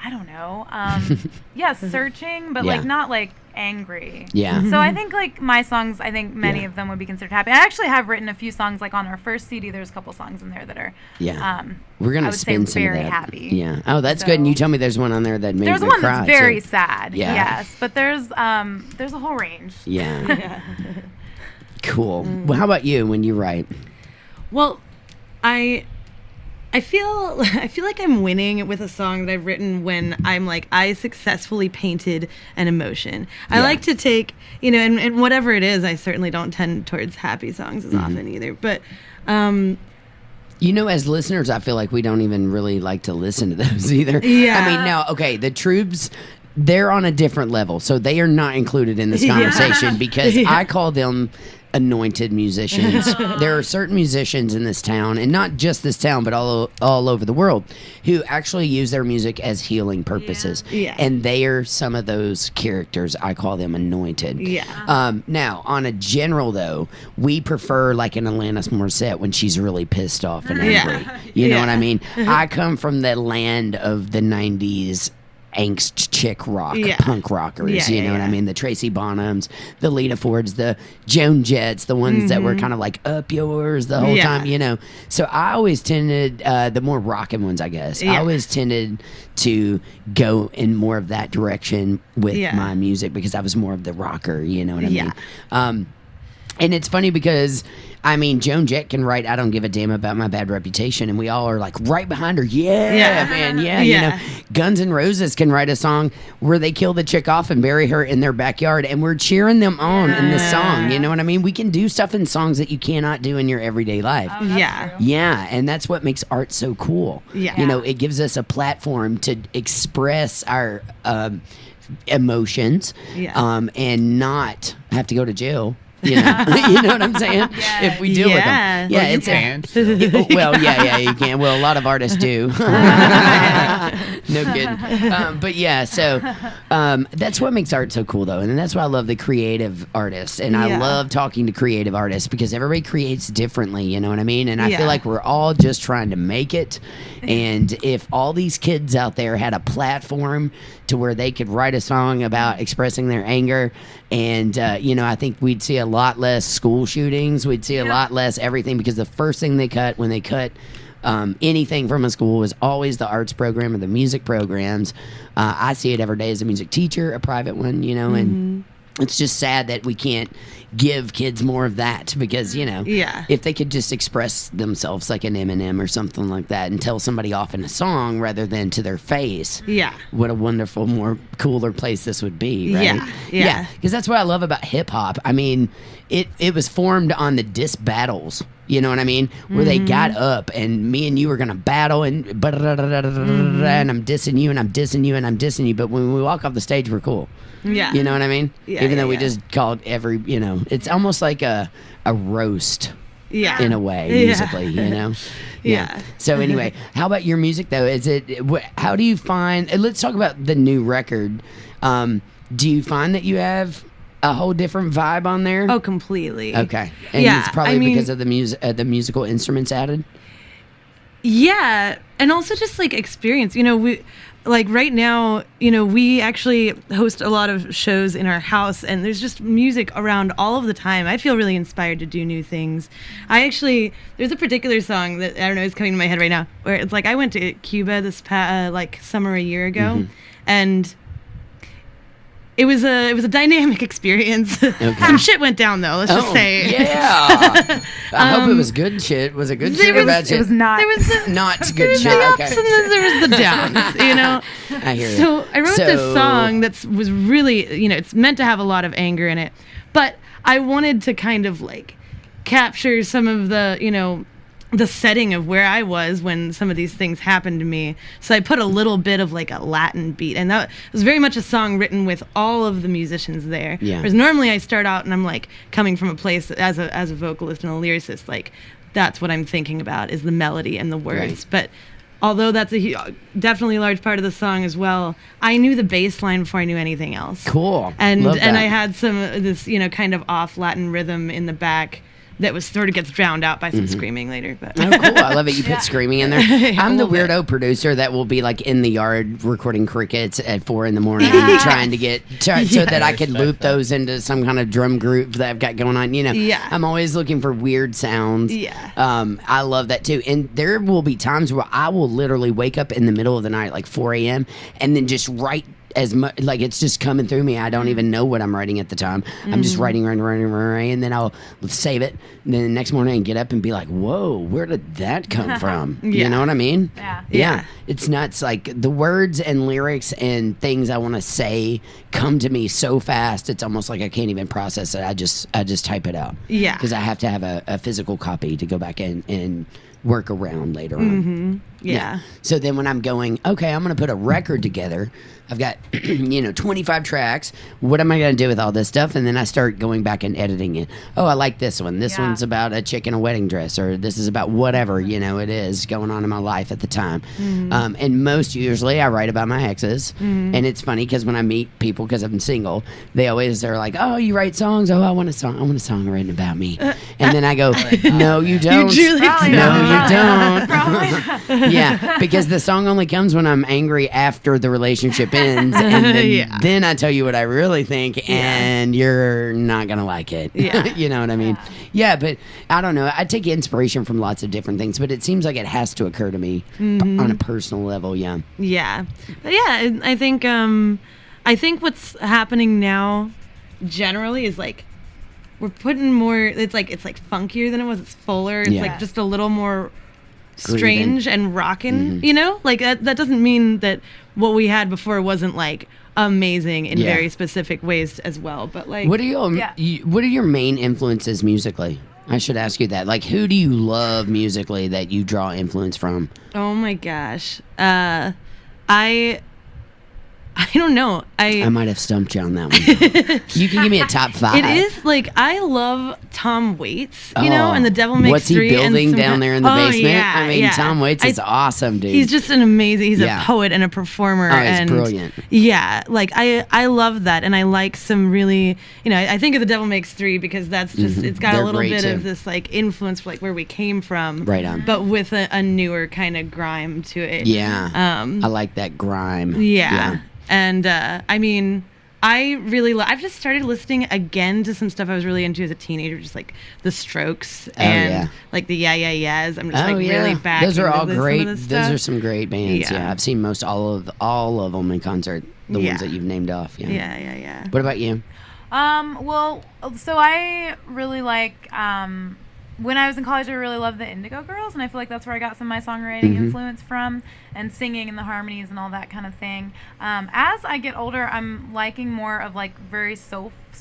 don't know. Searching, but Yeah. like not like angry. Yeah. So I think like my songs, I think many Yeah. of them would be considered happy. I actually have written a few songs like on our first CD. There's a couple songs in there that are Yeah. We're I gonna would say spin some very of that. happy. Yeah. Oh, that's good. And you So- tell me there's one on there that made There's me one cry, that's very too. sad. Yeah. Yes, but there's a whole range. Yeah. Yeah. Cool. Well, how about you when you write? Well, I feel like I'm winning with a song that I've written when I'm like I successfully painted an emotion. I Yeah. like to take and whatever it is, I certainly don't tend towards happy songs Mm-hmm. as often either. But As listeners, I feel like we don't even really like to listen to those either. Yeah. I mean, now, okay, the Troops, they're on a different level, so they are not included in this Yeah. conversation because Yeah. I call them anointed musicians. There are certain musicians in this town, and not just this town, but all over the world, who actually use their music as healing purposes. Yeah. And they are some of those characters. I call them anointed. Yeah. Now, on a general though, we prefer like an Alanis Morissette when she's really pissed off and Yeah. angry. You know Yeah. what I mean? I come from the land of the 90s angst chick rock, Yeah. punk rockers. Yeah, you know what I mean? The Tracy Bonhams, the Lita Fords, the Joan Jetts, the ones that were kind of like up yours the whole Yeah. time, So I always tended, the more rockin' ones, I guess. I Yeah. always tended to go in more of that direction with Yeah. my music because I was more of the rocker, you know what I Yeah. mean? And it's funny because, Joan Jett can write, I don't give a damn about my bad reputation. And we all are like right behind her. Yeah, Yeah. man. Yeah. Yeah. Guns N' Roses can write a song where they kill the chick off and bury her in their backyard. And we're cheering them on in this song. You know what I mean? We can do stuff in songs that you cannot do in your everyday life. Oh, that's Yeah. true. Yeah, and that's what makes art so cool. Yeah. It gives us a platform to express our emotions, Yeah. and not have to go to jail. You know what I'm saying? Yes. If we deal with Yeah. them, yeah, Well, you it's can. you can. Well, a lot of artists do. No kidding. But yeah, so that's what makes art so cool, though, and that's why I love the creative artists, and I Yeah. love talking to creative artists because everybody creates differently. You know what I mean? And I Yeah. feel like we're all just trying to make it. And if all these kids out there had a platform to where they could write a song about expressing their anger, and I think we'd see a lot less school shootings. We'd see a lot less everything because the first thing they cut when they cut anything from a school was always the arts program or the music programs. I see it every day as a music teacher, a private one, and it's just sad that we can't give kids more of that because, Yeah. if they could just express themselves like an Eminem or something like that and tell somebody off in a song rather than to their face. Yeah. What a wonderful, more cooler place this would be, right? Yeah. Because that's what I love about hip hop. I mean, it was formed on the diss battles. You know what I mean? Where they got up and me and you were gonna battle and and I'm dissing you and I'm dissing you and I'm dissing you. But when we walk off the stage, we're cool. Yeah. You know what I mean? Yeah, Even though we yeah. just called every, it's almost like a roast Yeah. in a way, Yeah. musically, you know? Yeah. So anyway, how about your music though? How do you find, let's talk about the new record. Do you find that you have a whole different vibe on there? Oh, completely. Okay. And Yeah, it's probably I mean- because of the musical instruments added? Yeah, and also just like experience. We like right now, we actually host a lot of shows in our house, and there's just music around all of the time. I feel really inspired to do new things. There's a particular song that I don't know is coming to my head right now, where it's like I went to Cuba this summer a year ago, and it was a dynamic experience. Some shit went down though. Let's just say. Yeah. I hope it was good shit. Was it good shit or bad shit? It was not. There was the, Not there good was shit. the ups Okay. and then there was the downs. I hear you. So I wrote this song that was really, it's meant to have a lot of anger in it, but I wanted to kind of like capture some of the, the setting of where I was when some of these things happened to me. So I put a little bit of like a Latin beat, and that was very much a song written with all of the musicians there. Yeah. Whereas normally I start out and I'm like coming from a place as a vocalist and a lyricist, like that's what I'm thinking about is the melody and the words. Right. But although that's definitely a large part of the song as well, I knew the bass line before I knew anything else. Cool. And Love that. I had some of this, kind of off Latin rhythm in the back that was sort of gets drowned out by some screaming later. But Oh, cool. I love it. You put screaming in there. Yeah, I'm a the little bit. weirdo producer that will be like in the yard recording crickets at 4 a.m. trying to get, so that I could loop those into some kind of drum group that I've got going on. Yeah. I'm always looking for weird sounds. Yeah. I love that too. And there will be times where I will literally wake up in the middle of the night, like 4 a.m., and then just write as much, like it's just coming through me. I don't even know what I'm writing at the time. I'm just writing, and then I'll save it. And then the next morning I can get up and be like, whoa, where did that come from? You Yeah. know what I mean? Yeah. Yeah. It's nuts. Like the words and lyrics and things I want to say come to me so fast. It's almost like I can't even process it. I just type it out. Yeah. Because I have to have a physical copy to go back and work around later on. Yeah. So then when I'm going, okay, I'm going to put a record together. I've got, 25 tracks. What am I going to do with all this stuff? And then I start going back and editing it. Oh, I like this one. This Yeah. one's about a chick in a wedding dress, or this is about whatever, it is going on in my life at the time. And most usually I write about my exes. And it's funny because when I meet people, because I'm single, they always are like, oh, you write songs? Oh, I want a song written about me. And then I go, no, you don't. truly Probably No, not. you don't. Probably not. Yeah, because the song only comes when I'm angry after the relationship ends, and then, Yeah. then I tell you what I really think, and you're not gonna like it. Yeah. You know what I mean? Yeah, but I don't know. I take inspiration from lots of different things, but it seems like it has to occur to me on a personal level. Yeah. Yeah. But yeah, I think what's happening now generally is like we're putting more it's like funkier than it was. It's fuller. It's Yeah. like just a little more Grooving. strange and rockin', Like that doesn't mean that what we had before wasn't like amazing in Yeah. very specific ways as well. But like What are your Yeah. What are your main influences musically? I should ask you that. Like, who do you love musically that you draw influence from? oh my gosh. I don't know. I might have stumped you on that one. You can give me a top 5. It is like I love Tom Waits, Oh, and The Devil Makes what's he Three. and building some down kind- there in the Oh, basement? yeah, I mean, yeah. Tom Waits is awesome, dude. He's just an amazing. He's Yeah. a poet and a performer. Oh, he's and brilliant. Yeah, like I love that, and I like some really. I think of The Devil Makes Three because that's just it's got They're a little great, bit too. of this like influence for like where we came from. Right on. But with a newer kind of grime to it. Yeah. I like that grime. Yeah. And I mean, I really I've just started listening again to some stuff I was really into as a teenager, just like the Strokes and yeah. like the Yeah Yeah Yeahs. I'm just Oh, like yeah. really back. Those are into all some of great. this Those stuff. are some great bands. Yeah. Yeah. I've seen most all of them in concert. The Yeah. ones that you've named off. Yeah. Yeah. What about you? Well, so I really like, when I was in college, I really loved the Indigo Girls, and I feel like that's where I got some of my songwriting influence from, and singing and the harmonies and all that kind of thing. As I get older, I'm liking more of like very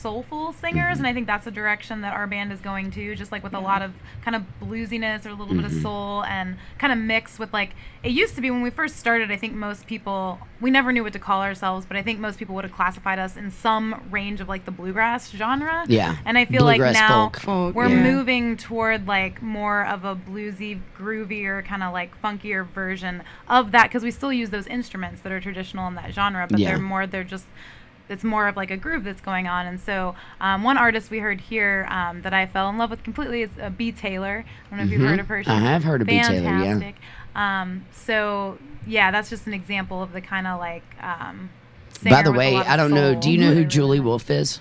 soulful singers, and I think that's a direction that our band is going to, just like with a lot of kind of bluesiness or a little bit of soul and kind of mix with like, it used to be when we first started, I think most people, we never knew what to call ourselves, but I think most people would have classified us in some range of like the bluegrass genre. Yeah. And I feel Bluegrass, like now folk, we're yeah. moving toward like more of a bluesy, groovier, kind of like funkier version of that, because we still use those instruments that are traditional in that genre, but it's more of like a groove that's going on. And so one artist we heard here that I fell in love with completely is B. Taylor. I don't know if you've heard of her. She's I have heard of B. Taylor, yeah. fantastic. So yeah, that's just an example of the kind of like singer By the with a way, lot of I don't know. soul. Do you know who Really, Julie really Wolfe is?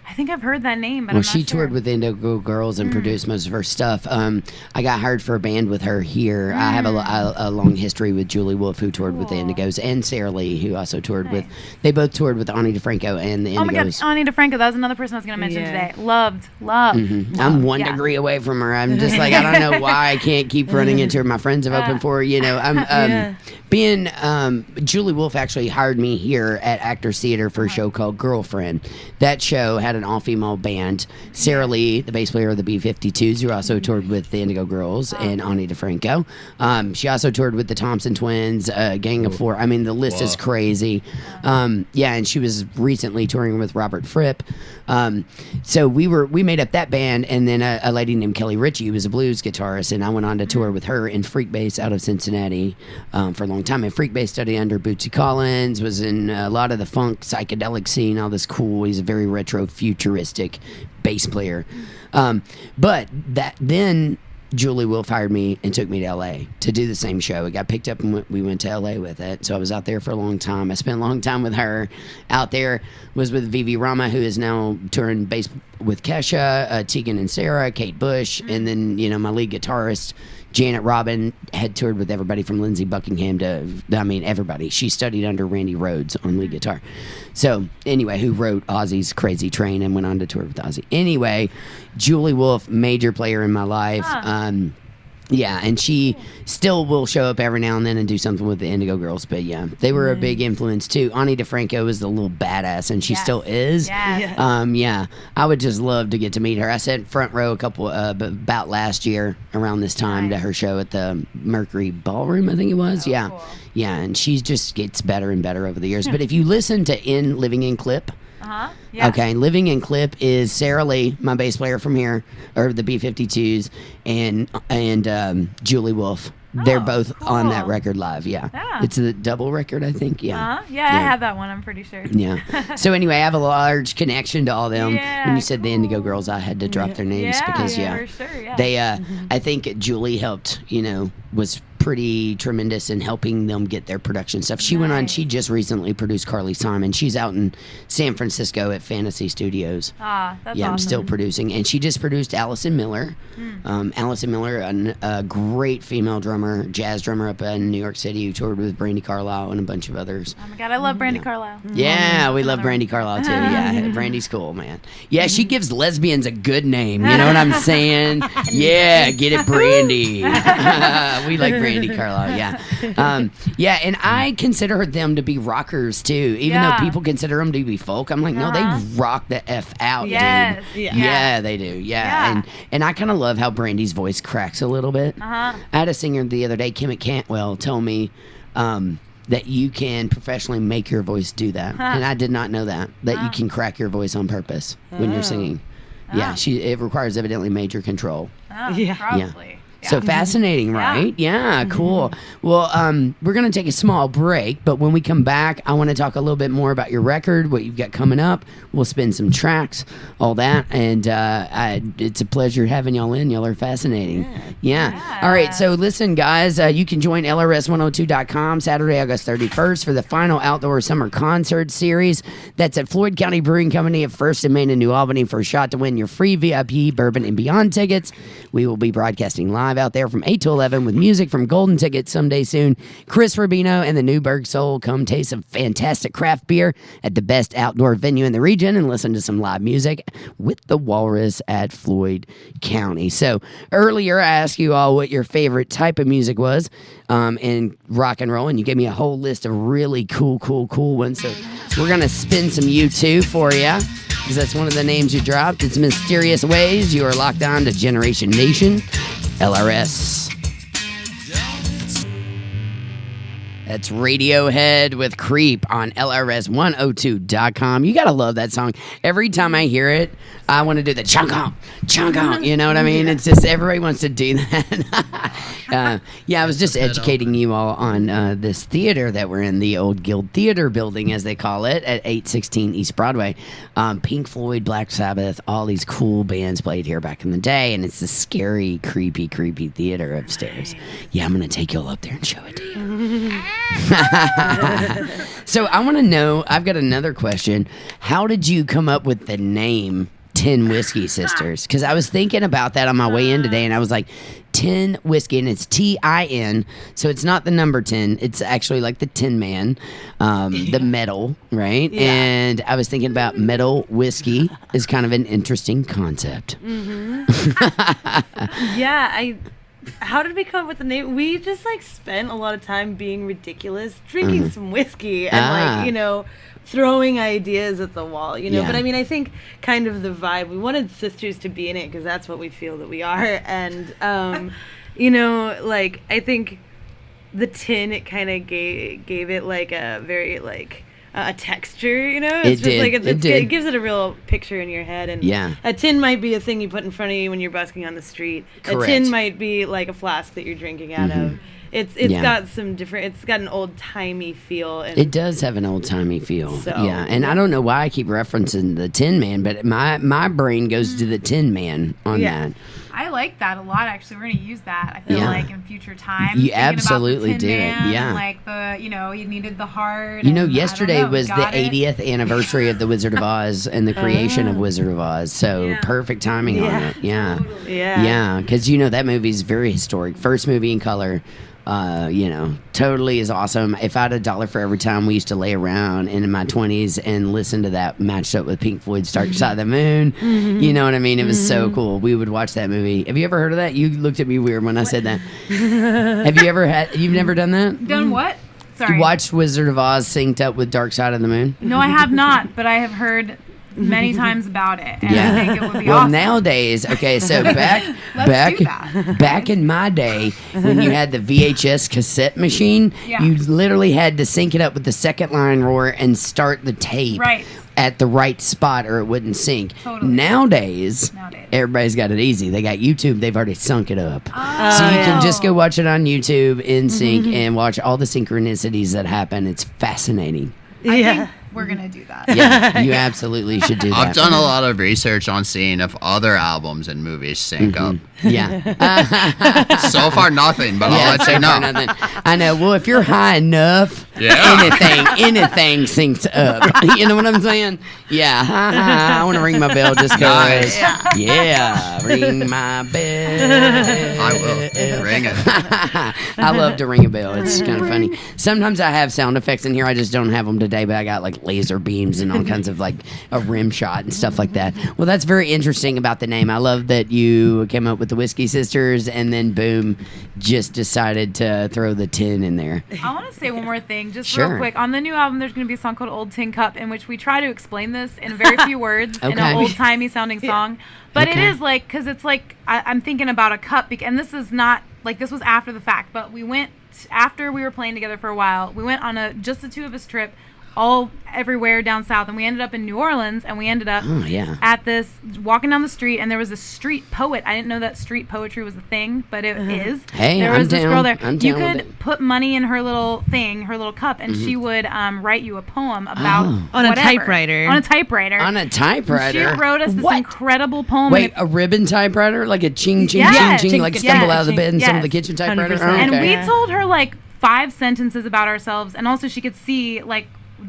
I think I've heard that name, but Well, I'm not she sure. toured with the Indigo Girls and produced most of her stuff. I got hired for a band with her here. I have a long history with Julie Wolfe, who toured with the Cool. Indigos, and Sarah Lee, who also toured with. Nice. They both toured with Ani DeFranco and the Indigos. Oh my God, Ani DeFranco. That was another person I was going to mention Yeah. today. Loved. I'm one Yeah. degree away from her. I'm just like, I don't know why I can't keep running into her. My friends have opened for her. You know, being Julie Wolfe actually hired me here at Actors Theater for a show called Girlfriend. That show had an all-female band. Sarah Lee, the bass player of the B-52s, who also toured with the Indigo Girls, and Ani DeFranco. She also toured with the Thompson Twins, Gang of Four. I mean, the list is crazy. Yeah, and she was recently touring with Robert Fripp. So we made up that band, and then a lady named Kelly Ritchie, who was a blues guitarist, and I went on to tour with her in Freak Bass out of Cincinnati for a long time. And Freak Bass studied under Bootsy Collins, was in a lot of the funk psychedelic scene, all this cool. He's a very retro futuristic bass player. But then Julie Wolfe hired me and took me to LA to do the same show. It got picked up and we went to LA with it. So I was out there for a long time. I spent a long time with her out there. Was with Vivi Rama, who is now touring bass with Kesha, Tegan and Sarah, Kate Bush, and then, you know, my lead guitarist, Janet Robin, had toured with everybody from Lindsey Buckingham to, I mean, everybody. She studied under Randy Rhoads on lead guitar. So, anyway, who wrote Ozzy's Crazy Train and went on to tour with Ozzy. Anyway, Julie Wolfe, major player in my life. Yeah, and she still will show up every now and then and do something with the Indigo Girls. But yeah, they were a big influence too. Ani DeFranco was the little badass, and she still is. Yes. Yeah, I would just love to get to meet her. I sat front row a couple about last year around this time to her show at the Mercury Ballroom, I think it was. Yeah, cool. yeah, and she just gets better and better over the years. But if you listen to Living in Clip. Yeah. Okay, Living in Clip is Sarah Lee, my bass player from here, or the B-52s, and Julie Wolfe. They're both on that cool. record live, yeah. Yeah. It's a double record, I think, yeah. Yeah, I have that one, I'm pretty sure. Yeah. So anyway, I have a large connection to all them. Yeah, When you said the cool. Indigo Girls, I had to drop their names because, for sure, yeah. they, I think Julie helped, was pretty tremendous in helping them get their production stuff. She went on, Nice. she just recently produced Carly Simon. She's out in San Francisco at Fantasy Studios. That's Yeah, awesome. I'm still producing. And she just produced Allison Miller. Allison Miller, a great female drummer, jazz drummer up in New York City who toured with Brandi Carlile and a bunch of others. Oh my God, I love Brandi Carlile. Yeah, we love Brandi Carlile too. Yeah, Brandy's cool, man. Yeah, she gives lesbians a good name. You know what I'm saying? Yeah, get it, Brandy. We like Brandi Carlile. Yeah, yeah, and I consider them to be rockers too. Even though Yeah. people consider them to be folk, I'm like, no, they rock the f out, Yes. dude. Yeah. Yeah, they do. Yeah, and I kind of love how Brandy's voice cracks a little bit. I had a singer the other day, Kim Cantwell, tell me that you can professionally make your voice do that, and I did not know that you can crack your voice on purpose when you're singing. Yeah, it requires evidently major control. Yeah. Probably. So fascinating, right? Yeah, cool. Well, we're going to take a small break, but when we come back, I want to talk a little bit more about your record, what you've got coming up. We'll spin some tracks, all that, and it's a pleasure having y'all in. Y'all are fascinating. Yeah. All right, so listen, guys, you can join LRS102.com Saturday, August 31st for the final outdoor summer concert series. That's at Floyd County Brewing Company at First and Main in New Albany for a shot to win your free VIP Bourbon and Beyond tickets. We will be broadcasting live out there from 8 to 11 with music from Golden Ticket someday soon. Chris Rubino and the Newburgh Soul come taste some fantastic craft beer at the best outdoor venue in the region and listen to some live music with the Walrus at Floyd County. So earlier I asked you all what your favorite type of music was in rock and roll, and you gave me a whole list of really cool ones. So we're going to spin some U2 for you. because that's one of the names you dropped. It's Mysterious Ways. You are locked on to Generation Nation, LRS. That's Radiohead with Creep on LRS102.com. You got to love that song. Every time I hear it, I want to do the chunk out. You know what I mean? It's just everybody wants to do that. I was just educating you all on this theater that we're in, the old Guild Theater building, as they call it, at 816 East Broadway. Pink Floyd, Black Sabbath, all these cool bands played here back in the day, and it's this scary, creepy theater upstairs. Yeah, I'm going to take you all up there and show it to you. So I want to know, I've got another question. How did you come up with the name Tin Whiskey Sisters? Because I was thinking about that on my way in today, and I was like, Tin Whiskey, and it's Tin, so it's not the number 10. It's actually like the Tin Man, the metal, right? Yeah. And I was thinking about metal whiskey is kind of an interesting concept. Yeah, how did we come up with the name? We just spent a lot of time being ridiculous, drinking some whiskey, and throwing ideas at the wall, Yeah. But I mean, I think kind of the vibe, we wanted sisters to be in it because that's what we feel that we are. And, I think the tin, it kind of gave it a very a texture, It's it gives it a real picture in your head. And a tin might be a thing you put in front of you when you're busking on the street. Correct. A tin might be like a flask that you're drinking out of. It's got some different. It's got an old timey feel. And it does have an old timey feel. So, and I don't know why I keep referencing the Tin Man, but my brain goes to the Tin Man on that. I like that a lot, actually. We're going to use that, I feel like, in future times. You absolutely do it, yeah. Like, you needed the heart. Yesterday was the 80th anniversary of The Wizard of Oz and the creation of Wizard of Oz. So perfect timing on it. Yeah. Totally. Yeah. Yeah, because, that movie's very historic. First movie in color. Totally is awesome. If I had $1 for every time we used to lay around in my 20s and listen to that matched up with Pink Floyd's Dark Side of the Moon, you know what I mean? It was so cool. We would watch that movie. Have you ever heard of that? You looked at me weird when I said that. Have you ever you've never done that? Done what? Sorry. You watched Wizard of Oz synced up with Dark Side of the Moon? No, I have not, but I have heard many times about it, and I think it would be well, awesome. nowadays, okay, so back in my day, when you had the VHS cassette machine, you literally had to sync it up with the second line roar and start the tape at the right spot, or it wouldn't sync. Totally. Nowadays, everybody's got it easy. They got YouTube. They've already sunk it up. So you can just go watch it on YouTube in sync and watch all the synchronicities that happen. It's fascinating. I think we're going to do that. Yeah, you absolutely should do that. I've done a lot of research on seeing if other albums and movies sync up. Yeah. So far, nothing, but I'll let you know. I know. Well, if you're high enough, anything syncs up. You know what I'm saying? Yeah. I want to ring my bell just because. Yeah. Ring my bell. I will. Ring it. I love to ring a bell. It's kind of funny. Sometimes I have sound effects in here. I just don't have them today, but I got laser beams and all kinds of a rim shot and stuff like that. Well, that's very interesting about the name. I love that you came up with the Whiskey Sisters and then boom, just decided to throw the tin in there. I want to say one more thing, just real quick. On the new album, there's going to be a song called Old Tin Cup, in which we try to explain this in very few words in an old-timey sounding song. But it is because it's I'm thinking about a cup, and this is not, this was after the fact, but we went, after we were playing together for a while, we went on just the two of us trip everywhere down south, and we ended up in New Orleans, and we ended up at this, walking down the street, and there was a street poet. I didn't know that street poetry was a thing, but it is. Hey, there was this girl there. You could put money in her little thing, her little cup, and she would write you a poem about on a typewriter. On a typewriter. On a typewriter. She wrote us this incredible poem. Wait, a ribbon typewriter, like a ching ching ching ching, stumble out of the bed in some of the kitchen typewriter. And we told her 5 sentences about ourselves, and also she could see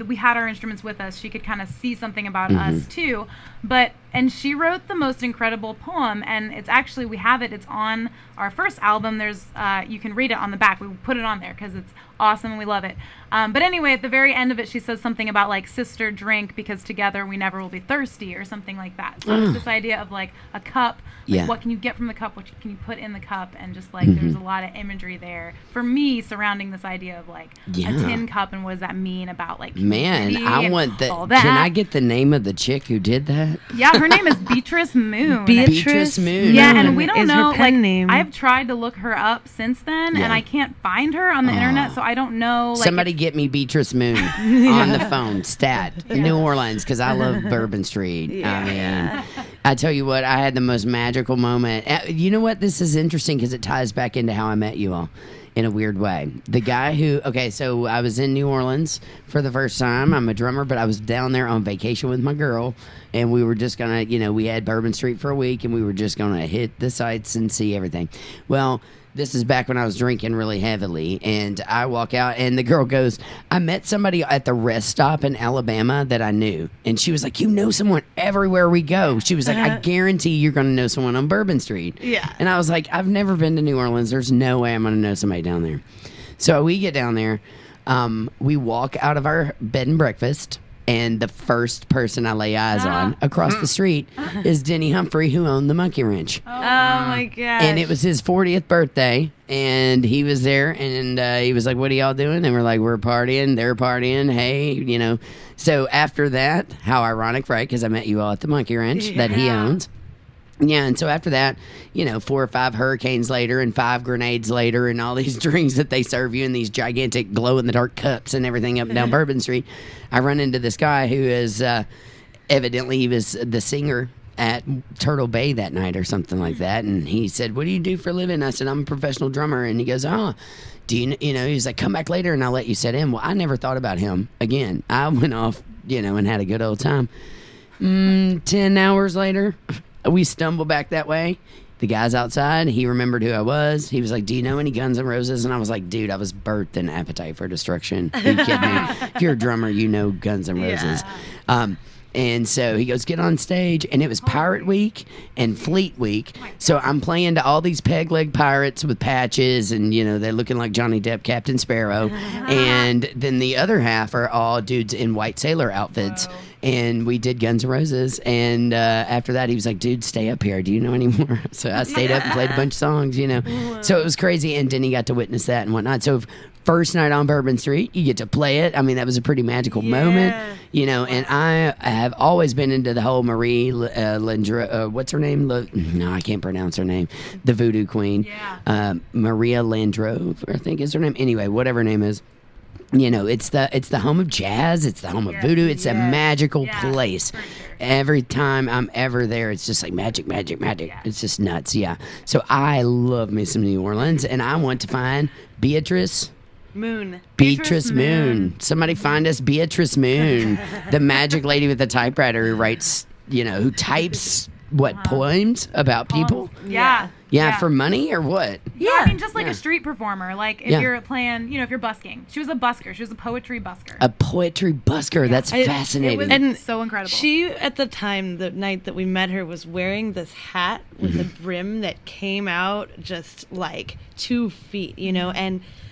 we had our instruments with us. She could kind of see something about us too. But And she wrote the most incredible poem, and it's actually, we have it, it's on our first album. There's you can read it on the back. We put it on there because it's awesome and we love it. But anyway, at the very end of it, she says something about like, sister, drink, because together we never will be thirsty, or something like that. So it's this idea of like a cup, like what can you get from the cup, what can you put in the cup, and just like there's a lot of imagery there for me surrounding this idea of like a tin cup, and what does that mean about like Man, I want that. all that. Can I get the name of the chick who did that? Yeah, her name is Beatrice Moon. Beatrice Moon. Yeah, and we don't is know. her pen Like, name. I've tried to look her up since then, and I can't find her on the internet, so I don't know. Like, Somebody get me Beatrice Moon on the phone, stat, New Orleans, because I love Bourbon Street. I mean, I tell you what, I had the most magical moment. You know what? This is interesting because it ties back into how I met you all in a weird way. The guy who, so I was in New Orleans for the first time. I'm a drummer, but I was down there on vacation with my girl, and we were just going to, we had Bourbon Street for a week, and we were just going to hit the sights and see everything. Well, this is back when I was drinking really heavily, and I walk out, and the girl goes, I met somebody at the rest stop in Alabama that I knew. And she was like, you know someone everywhere we go. She was like, I guarantee you're going to know someone on Bourbon Street. Yeah. And I was like, I've never been to New Orleans. There's no way I'm going to know somebody down there. So we get down there. We walk out of our bed and breakfast, and the first person I lay eyes on across the street is Denny Humphrey, who owned the Monkey Wrench. Oh my gosh. And it was his 40th birthday, and he was there, and he was like, what are y'all doing? And we're like, we're partying, they're partying, hey, So after that, how ironic, right? Because I met you all at the Monkey Wrench that he owns. Yeah, and so after that, 4 or 5 hurricanes later and 5 grenades later and all these drinks that they serve you in these gigantic glow-in-the-dark cups and everything up and down Bourbon Street, I run into this guy who is evidently he was the singer at Turtle Bay that night or something like that, and he said, what do you do for a living? I said, I'm a professional drummer, and he goes, do you he's like, come back later and I'll let you sit in. Well, I never thought about him again. I went off, and had a good old time. 10 hours later, we stumble back that way. The guy's outside. He remembered who I was. He was like, do you know any Guns N' Roses? And I was like, dude, I was birthed in Appetite for Destruction. Are you kidding me? If you're a drummer, you know Guns N' Roses. And so he goes, get on stage. And it was Pirate Week and Fleet Week. So I'm playing to all these peg leg pirates with patches. And, they're looking like Johnny Depp, Captain Sparrow. And then the other half are all dudes in white sailor outfits. Whoa. And we did Guns N' Roses. And after that, he was like, dude, stay up here. Do you know any more? So I stayed up and played a bunch of songs, So it was crazy. And Denny got to witness that and whatnot. So first night on Bourbon Street, you get to play it. I mean, that was a pretty magical moment, and I have always been into the whole Marie Landreau, what's her name? No, I can't pronounce her name. The Voodoo Queen. Yeah. Maria Landreau, I think is her name. Anyway, whatever her name is. It's the home of jazz. It's the home of voodoo. It's a magical place. Sure. Every time I'm ever there, it's just like magic, magic, magic. Yeah. It's just nuts. Yeah. So I love me some New Orleans, and I want to find Beatrice Moon. Somebody find us Beatrice Moon, the magic lady with the typewriter who writes, who types poems about people. Yeah, for money or what? Yeah, I mean, just like a street performer. Like, if you're playing, if you're busking. She was a busker. She was a poetry busker. A poetry busker. That's fascinating. It was so incredible. She, at the time, the night that we met her, was wearing this hat with a brim that came out just like 2 feet,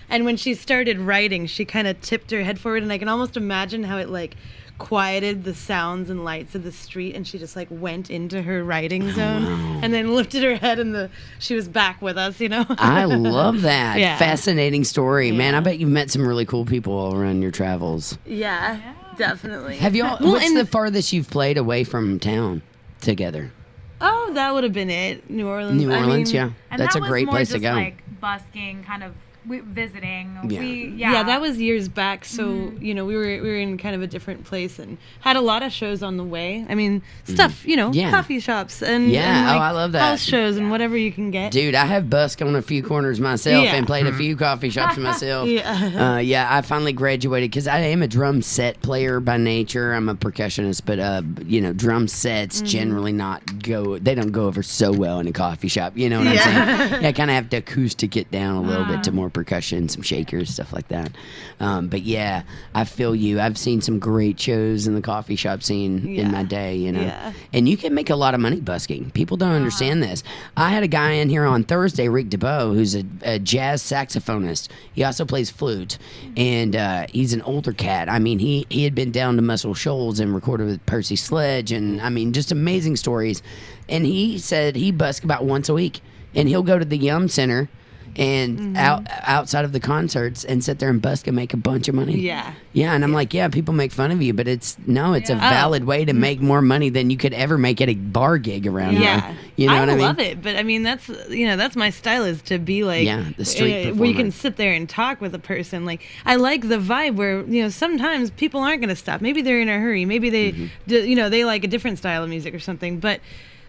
and when she started writing, she kind of tipped her head forward, and I can almost imagine how it, quieted the sounds and lights of the street, and she just, went into her writing zone and then lifted her head, and she was back with us, I love that. Yeah. Fascinating story. Yeah. Man, I bet you've met some really cool people all around your travels. Yeah, definitely. Have y'all, what's the farthest you've played away from town together? Oh, that would have been it. New Orleans. Yeah. And that's that a great place to go. Like busking, kind of visiting. Yeah. That was years back. So we were in kind of a different place and had a lot of shows on the way. I mean, stuff, coffee shops and I love that, house shows and whatever you can get. Dude, I have busked on a few corners myself and played a few coffee shops myself. I finally graduated because I am a drum set player by nature. I'm a percussionist, but drum sets generally they don't go over so well in a coffee shop. You know what I'm saying? I kind of have to acoustic it down a little bit to more percussion, some shakers, stuff like that. But yeah, I feel you. I've seen some great shows in the coffee shop scene in my day, you know. Yeah. And you can make a lot of money busking. People don't understand this. I had a guy in here on Thursday, Rick DeBow, who's a jazz saxophonist. He also plays flute, and he's an older cat. I mean, he had been down to Muscle Shoals and recorded with Percy Sledge, and I mean, just amazing stories. And he said he busks about once a week, and he'll go to the Yum Center and outside of the concerts and sit there and busk and make a bunch of money. Yeah. Yeah, and I'm like, yeah, people make fun of you, but it's a valid way to make more money than you could ever make at a bar gig around Yeah. here. You know what I mean? love it, but I mean that's my style, is to be like the street where you performer. can sit there and talk with a person. Like, I like the vibe where sometimes people aren't going to stop. Maybe they're in a hurry. Maybe they they like a different style of music or something, but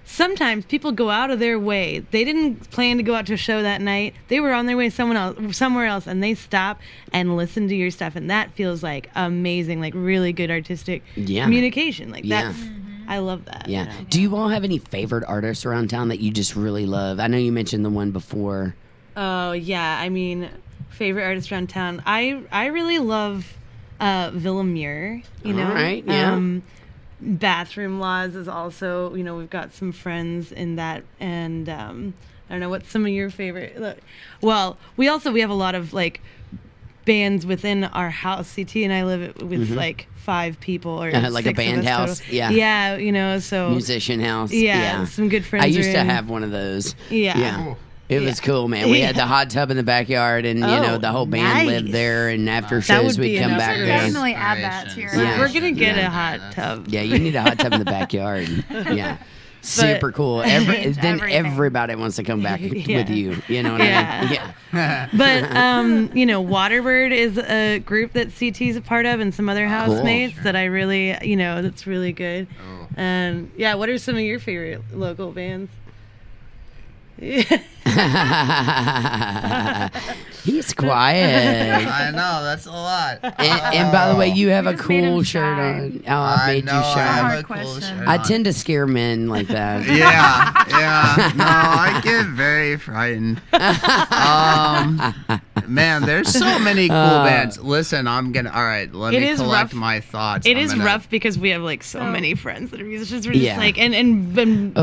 sometimes people go out of their way. They didn't plan to go out to a show that night. They were on their way somewhere else, and they stop and listen to your stuff, and that feels like amazing, like really good artistic communication. Like that's I love that. Yeah. Do you all have any favorite artists around town that you just really love? I know you mentioned the one before. Oh yeah, I mean, favorite artist around town. I really love Willem Muir. You know, All right, yeah. Bathroom Laws is also, we've got some friends in that, and I don't know, what's some of your favorite? Well, we have a lot of like bands within our house. CT and I live with like 5 people or like a 6 band of us house. total. Yeah. So Musician house. Yeah, some good friends. I used are to in. have one of those. Yeah. Cool. It was cool, man. We had the hot tub in the backyard, and the whole band lived there. And after shows, would we'd be come enough back for there. Definitely add that to your Yeah. We're gonna get a hot tub. Yeah, you need a hot tub in the backyard. Yeah. Super cool. Then everything. everybody wants to come back with you. You know what I mean? Yeah. But Waterbird is a group that CT's a part of, and some other housemates that I really, that's really good. Oh. And what are some of your favorite local bands? He's quiet. I know, that's a lot. And by the way, you have We a just made cool him shirt shy. on. Oh, I made you I shy. have Hard a cool question. shirt I on. tend to scare men like that. Yeah. No, I get very frightened. Man, there's so many cool bands. Listen, all right, let It me is collect rough. my thoughts. It I'm is gonna- rough because we have like so many friends that are musicians. We're just Yeah. like, and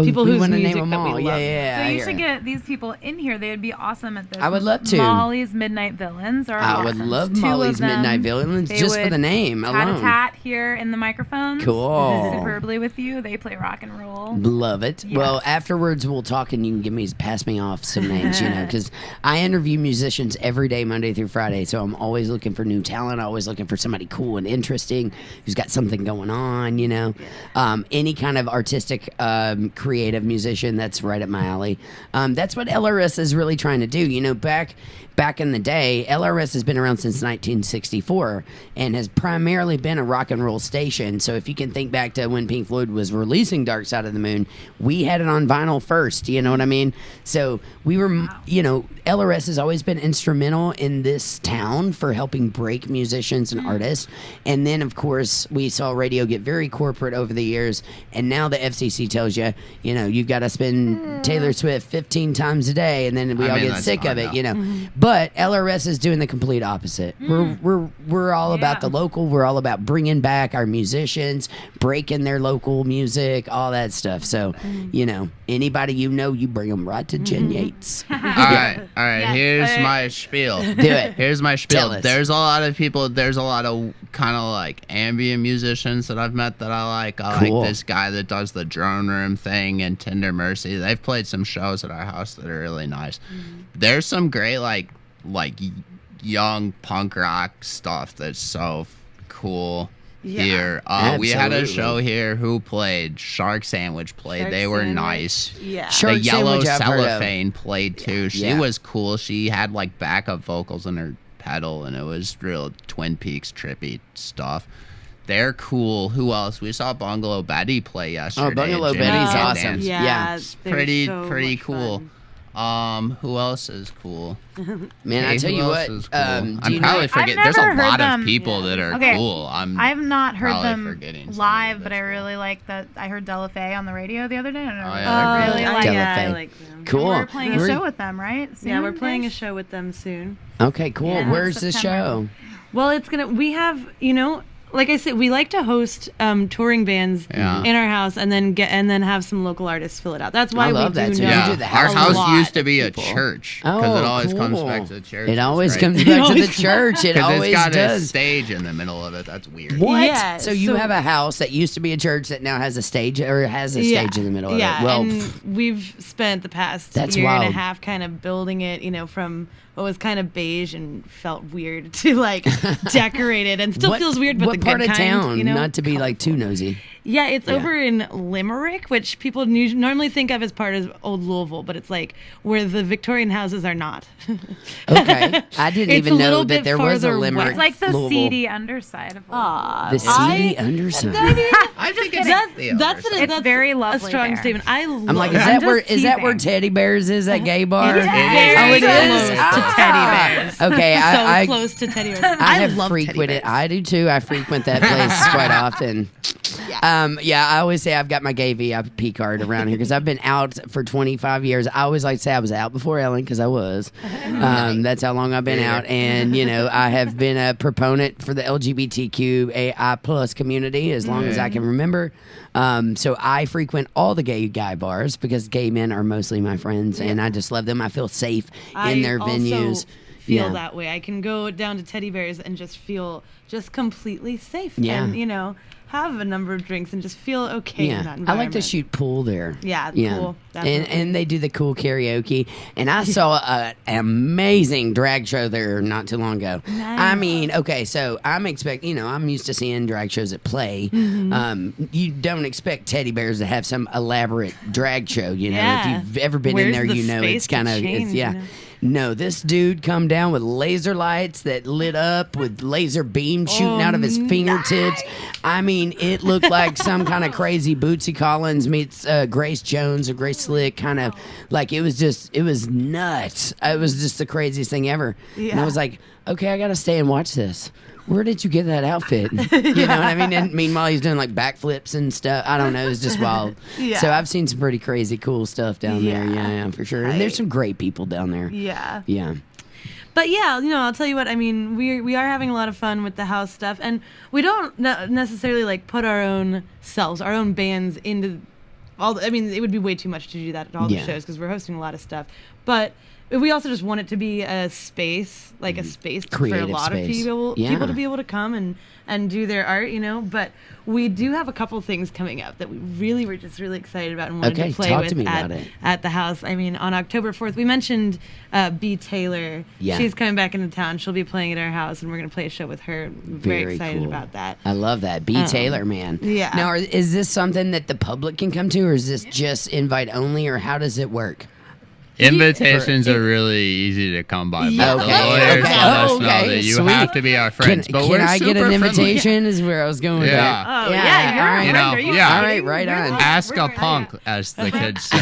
people we whose wanna music name them that all. we Yeah, love. yeah. So I you hear should it. get these people in here. They would be awesome at this. I would love to. Molly's Midnight Villains are I would awesome. love 2 Molly's of them. Midnight Villains They just for would the name tat alone. a tat here in the microphone. Cool. Superbly with you. They play rock and roll. Love it. Yes. Well, afterwards we'll talk, and you can pass me off some names, because I interview musicians every day, Monday through Friday. So I'm always looking for new talent. Always looking for somebody cool and interesting who's got something going on. Any kind of artistic, creative musician, that's right up my alley. That's what LRS is really trying to do. Back in the day, LRS has been around since 1964 and has primarily been a rock and roll station. So if you can think back to when Pink Floyd was releasing Dark Side of the Moon, we had it on vinyl first, you know what I mean? So we were, LRS has always been instrumental in this town for helping break musicians and artists. And then, of course, we saw radio get very corporate over the years. And now the FCC tells you, you've got to spend Taylor Swift 15 times a day, and then we all get that's sick of fine it, now. But LRS is doing the complete opposite. We're all about the local. We're all about bringing back our musicians, breaking their local music, all that stuff. So, anybody you bring them right to Jen Yates. All right. Yes. Here's my spiel. Do it. Here's my spiel. Tell us. There's a lot of people. There's a lot of kind of like ambient musicians that I've met that I like. I Cool. like this guy that does the drone room thing and Tender Mercy. They've played some shows at our house that are really nice. There's some great like young punk rock stuff that's so cool. Here, we had a Absolutely. show here. Who played? Shark Sandwich played. Shark they were Sandwich. nice. Yeah. Shark The Yellow Sandwich I've heard of. Cellophane played too. She Yeah. was cool. She had like backup vocals in her pedal, and it was real Twin Peaks trippy stuff. They're cool. Who else? We saw Bungalow Betty play yesterday. Bungalow Jimmy Betty's Can awesome. Dance. Yeah. they're Pretty so pretty much cool. fun. Who else is cool? Man, I Hey, tell who you else what. is cool? Do I'm you probably know? forgetting. I've There's a never heard lot them. of people that are Okay. cool. I've not heard probably them forgetting somebody live, but that's I cool. really like that. I heard Della Faye on the radio the other day, and I yeah, really they're like Della it. Faye. I like them. Cool. We're playing a Where- show with them, right? Yeah, we're playing a Soon-ish? show with them soon. Okay, cool. Yeah, Where's the September. show? Well, we have, like I said, we like to host touring bands Yeah. in our house and then have some local artists fill it out. That's why I love we that. do So know you Yeah, do the our house house lot used to of be a people. church Oh, because it always comes cool. back to the church. It It's always great. comes back to the always church. It Because always it's got a does. stage in the middle of it. That's weird. What? Yeah, so you so- have a house that used to be a church that now has a stage or has a stage in the middle of yeah, it. Well, and we've spent the past That's year and wild. a half kind of building it, from what was kind of beige and felt weird to like decorate it, and still what, feels weird, but what the part good of kind, town? Not to be like too nosy. Yeah, it's over in Limerick, which people normally think of as part of old Louisville, but it's like where the Victorian houses are not. Okay, I didn't It's even a know little that bit there was a farther Limerick. It's like the Louisville. seedy underside of Aw, The seedy underside. I think it's It's very a lovely strong there. statement. I love I'm like, it. is I'm that where just where teasing. Teddy Bears is? That gay bar? It's Yes. very Oh, it close is? to Teddy Bears. Okay, So I close to Teddy Bears. I have love Teddy frequented. Bears. I do too. I frequent that place quite often. Yeah, I always say I've got my gay VIP card around here because I've been out for 25 years. I always like to say I was out before Ellen because I was. That's how long I've been out, and I have been a proponent for the LGBTQAI plus community as long as I can remember. So I frequent all the gay guy bars because gay men are mostly my friends, and I just love them. I feel safe in their venues. Feel that way. I can go down to Teddy Bears and just feel just completely safe. Yeah. And have a number of drinks and just feel okay in that Yeah, I environment. like to shoot pool there. Yeah, cool. And Definitely. they do the cool karaoke. And I saw an amazing drag show there not too long ago. Nice. I mean, okay, so I'm I'm used to seeing drag shows at Play. Mm-hmm. You don't expect Teddy Bears to have some elaborate drag show. Yeah. If you've ever been Where's in there, the it's space to kind of change, No, this dude come down with laser lights that lit up with laser beams shooting out of his fingertips. I mean, it looked like some kind of crazy Bootsy Collins meets Grace Jones or Grace Slick kind of like it was nuts. It was just the craziest thing ever. And I Yeah. was like, okay, I got to stay and watch this. Where did you get that outfit? You know what I mean? And meanwhile, he's doing like backflips and stuff. I don't know. It's just wild. Yeah. So I've seen some pretty crazy, cool stuff down there. Yeah. Yeah, for sure. And there's some great people down there. Yeah. Yeah. But yeah, I'll tell you what. I mean, we are having a lot of fun with the house stuff, and we don't necessarily like put our own bands into all. I mean, it would be way too much to do that at all the Yeah. shows because we're hosting a lot of stuff. But we also just want it to be a space, like a space for a Creative lot space. of people Yeah. to be able to come and do their art, But we do have a couple things coming up that we were just really excited about and wanted Okay, to play talk with to me about it. at the house. I mean, on October 4th, we mentioned B. Taylor. Yeah. She's coming back into town. She'll be playing at our house, and we're going to play a show with her. I'm very excited cool. about that. I love that. B. Taylor, man. yeah. Now, is this something that the public can come to, or is this just invite only, or how does it work? Invitations are really easy to come by. Yeah. But the Okay, lawyers okay. let us Oh, know okay, that you sweet. have to be our friends. But Can we're I get super an friendly. invitation? Is where I was going with Yeah. that. Oh, yeah, you're all right. You know, Are you yeah. All right, right on. Ask a punk, as the kids say.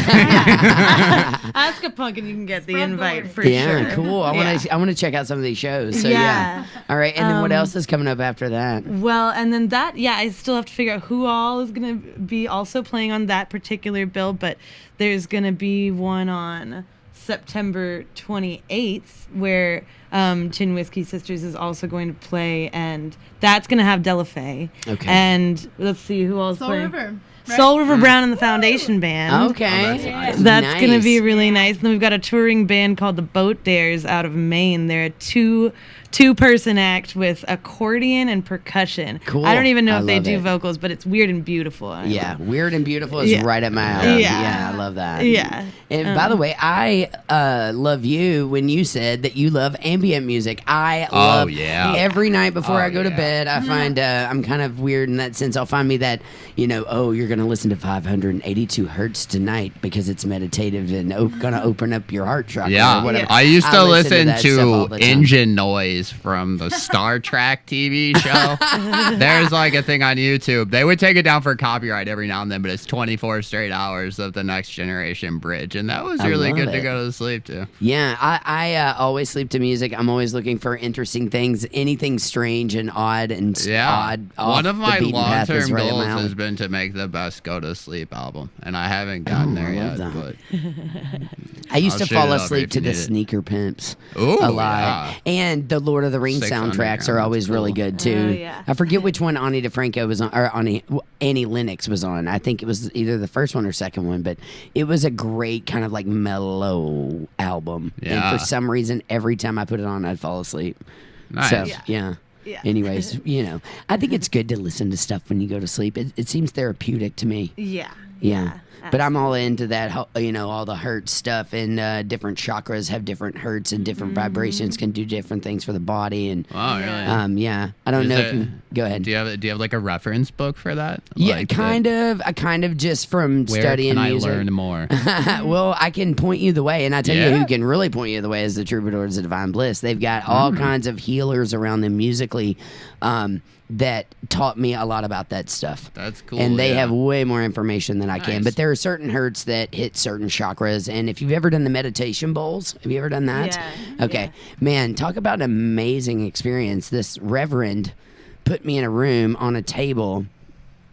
Ask a punk, and you can get the Spread the invite word. for Yeah, sure. cool. I want to check out some of these shows. So yeah. All right, and then what else is coming up after that? Well, and then I still have to figure out who all is going to be also playing on that particular bill, but there's going to be one on September 28th where Gin Whiskey Sisters is also going to play, and that's going to have Della Faye. Okay. And let's see who else Soul playing. River. Soul River Brown and the Foundation Band. Okay. that's That's Nice. going to be really nice. And then we've got a touring band called the Boat Dares out of Maine. They're a two-person act with accordion and percussion. Cool. I don't even know I if they love do it. vocals, but it's weird and beautiful. I Yeah, love Weird and Beautiful is Yeah. right at my alley. Yeah. Yeah, I love that. Yeah. And by the way, I love you when you said that you love ambient music. I love yeah. every night before Oh, I go to yeah. bed, I find I'm kind of weird in that sense. I'll find me that, you're going to listen to 582 hertz tonight because it's meditative and going to open up your heart chakra or Yeah, whatever. I used to listen that stuff all to the time. engine noise Louise from the Star Trek TV show. There's like a thing on YouTube. They would take it down for copyright every now and then, but it's 24 straight hours of the Next Generation bridge, and that was really good to go to sleep to. Yeah, I always sleep to music. I'm always looking for interesting things, anything strange and odd and odd. One of my long-term right goals has been to make the best go to sleep album, and I haven't gotten there yet. But I used to shoot fall it over asleep if to you the need it. Sneaker Pimps Ooh, a lot, yeah. and the Lord of the Rings 600 soundtracks are grams, always really cool. good too. Oh, yeah. I forget which one Ani DeFranco was on, or Annie Lennox was on. I think it was either the first one or second one, but it was a great kind of like mellow album. Yeah. And for some reason, every time I put it on, I'd fall asleep. Nice. So, Yeah. Anyways, I think it's good to listen to stuff when you go to sleep. It seems therapeutic to me. Yeah. Yeah. But I'm all into that, all the hertz stuff, and different chakras have different hertz and different vibrations can do different things for the body. And Oh, really? yeah, I don't Is know it- if you go ahead. Do you have like a reference book for that? Yeah, Like kind of. I kind of just from Where studying can I music. learn more? Well, I can point you the way, and I tell you Yeah? who can really point you the way is the Troubadours of Divine Bliss. They've got all kinds of healers around them musically that taught me a lot about that stuff. That's cool. And they yeah. have way more information than I can. Nice. But there are certain hertz that hit certain chakras. And if you've ever done the meditation bowls, have you ever done that? Yeah. Okay. Man, talk about an amazing experience. This reverend put me in a room on a table.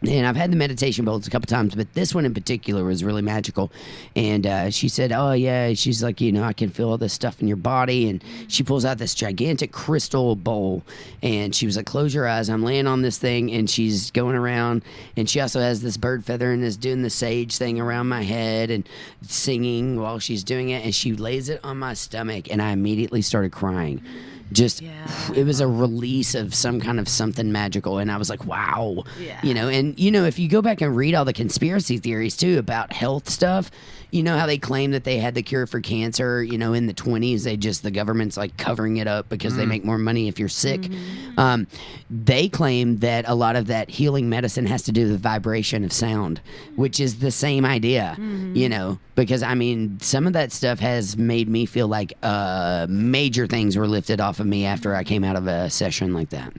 And I've had the meditation bowls a couple times, but this one in particular was really magical. And she said, oh, yeah, she's like, I can feel all this stuff in your body. And she pulls out this gigantic crystal bowl. And she was like, close your eyes. I'm laying on this thing. And she's going around. And she also has this bird feather and is doing the sage thing around my head and singing while she's doing it. And she lays it on my stomach. And I immediately started crying. It was a release of some kind of something magical, and I was like, wow. Yeah. And if you go back and read all the conspiracy theories too about health stuff, how they claim that they had the cure for cancer, in the 20s, the government's like covering it up because they make more money if you're sick. They claim that a lot of that healing medicine has to do with the vibration of sound, which is the same idea, because some of that stuff has made me feel like major things were lifted off of me after I came out of a session like that.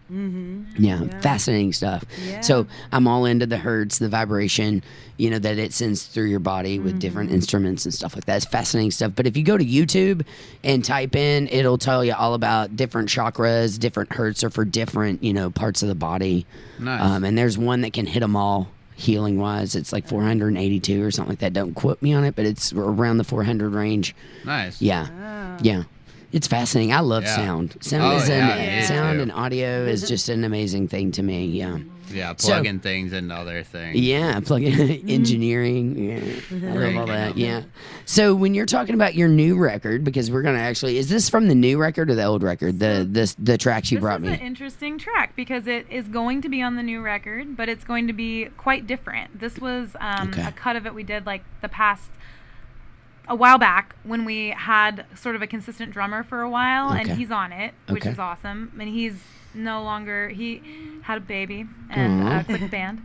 Fascinating stuff. So I'm all into the hertz, the vibration, that it sends through your body with different instruments and stuff like that. It's fascinating stuff. But if you go to YouTube and type in, it'll tell you all about different chakras, different hertz are for different, parts of the body. Nice. And there's one that can hit them all. Healing wise, it's like 482 or something like that. Don't quote me on it, but it's around the 400 range. Nice. Yeah. It's fascinating. I love sound. Sound and audio is just an amazing thing to me. Yeah. Yeah, plugging things into other things. Yeah, plug-in engineering. Yeah, I love all that. Yeah. So when you're talking about your new record, because we're gonna is this from the new record or the old record? The tracks you brought me. This is an interesting track because it is going to be on the new record, but it's going to be quite different. This was a cut of it we did like a while back when we had sort of a consistent drummer for a while, and he's on it, which is awesome. And he had a baby and quit the band.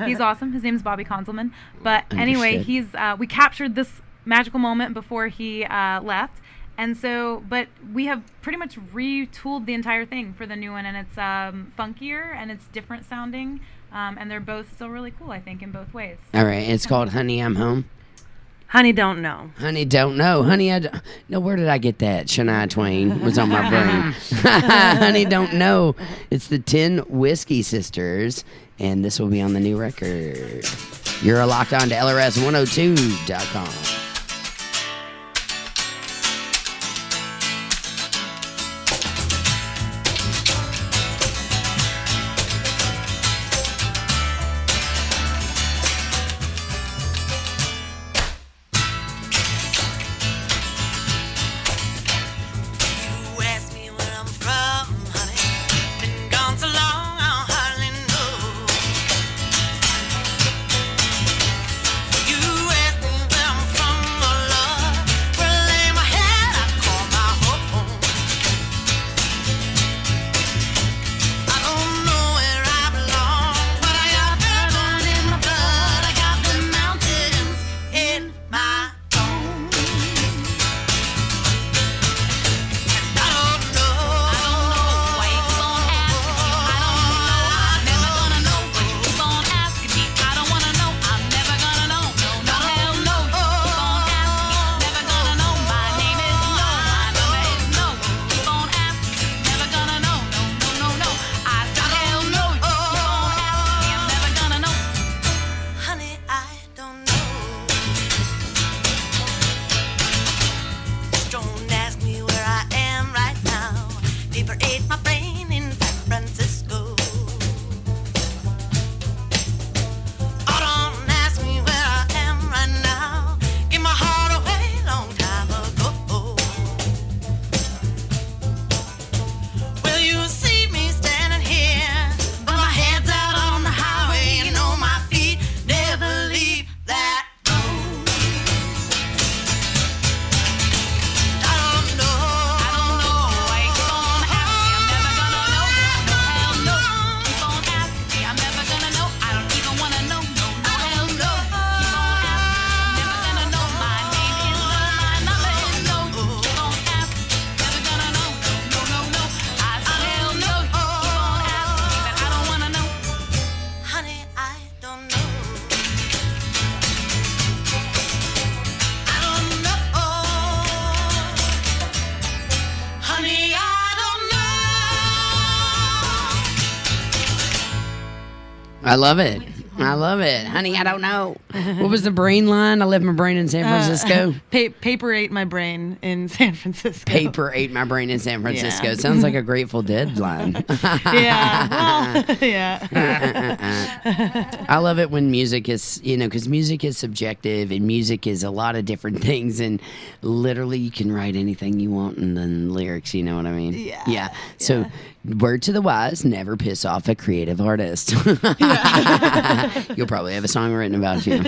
He's awesome. His name's Bobby Conselman. But anyway, we captured this magical moment before he left. And so, but we have pretty much retooled the entire thing for the new one, and it's funkier and it's different sounding. And they're both still really cool, I think, in both ways. All right. It's called Honey, I'm Home. Honey, don't know. Honey, don't know. Honey, no, where did I get that? Shania Twain was on my brain. Honey, don't know. It's the 10 Whiskey Sisters, and this will be on the new record. You're locked on to LRS102.com. You ask me where I'm from. I love it. I love it. Honey, I don't know. What was the brain line? I left my brain in San Francisco. Paper ate my brain in San Francisco. Paper ate my brain in San Francisco. Sounds like a Grateful Dead line. Yeah. Well, yeah. I love it when music is, because music is subjective and music is a lot of different things. And literally, you can write anything you want and then lyrics, you know what I mean? Yeah. Yeah. So, word to the wise, never piss off a creative artist. You'll probably have a song written about you.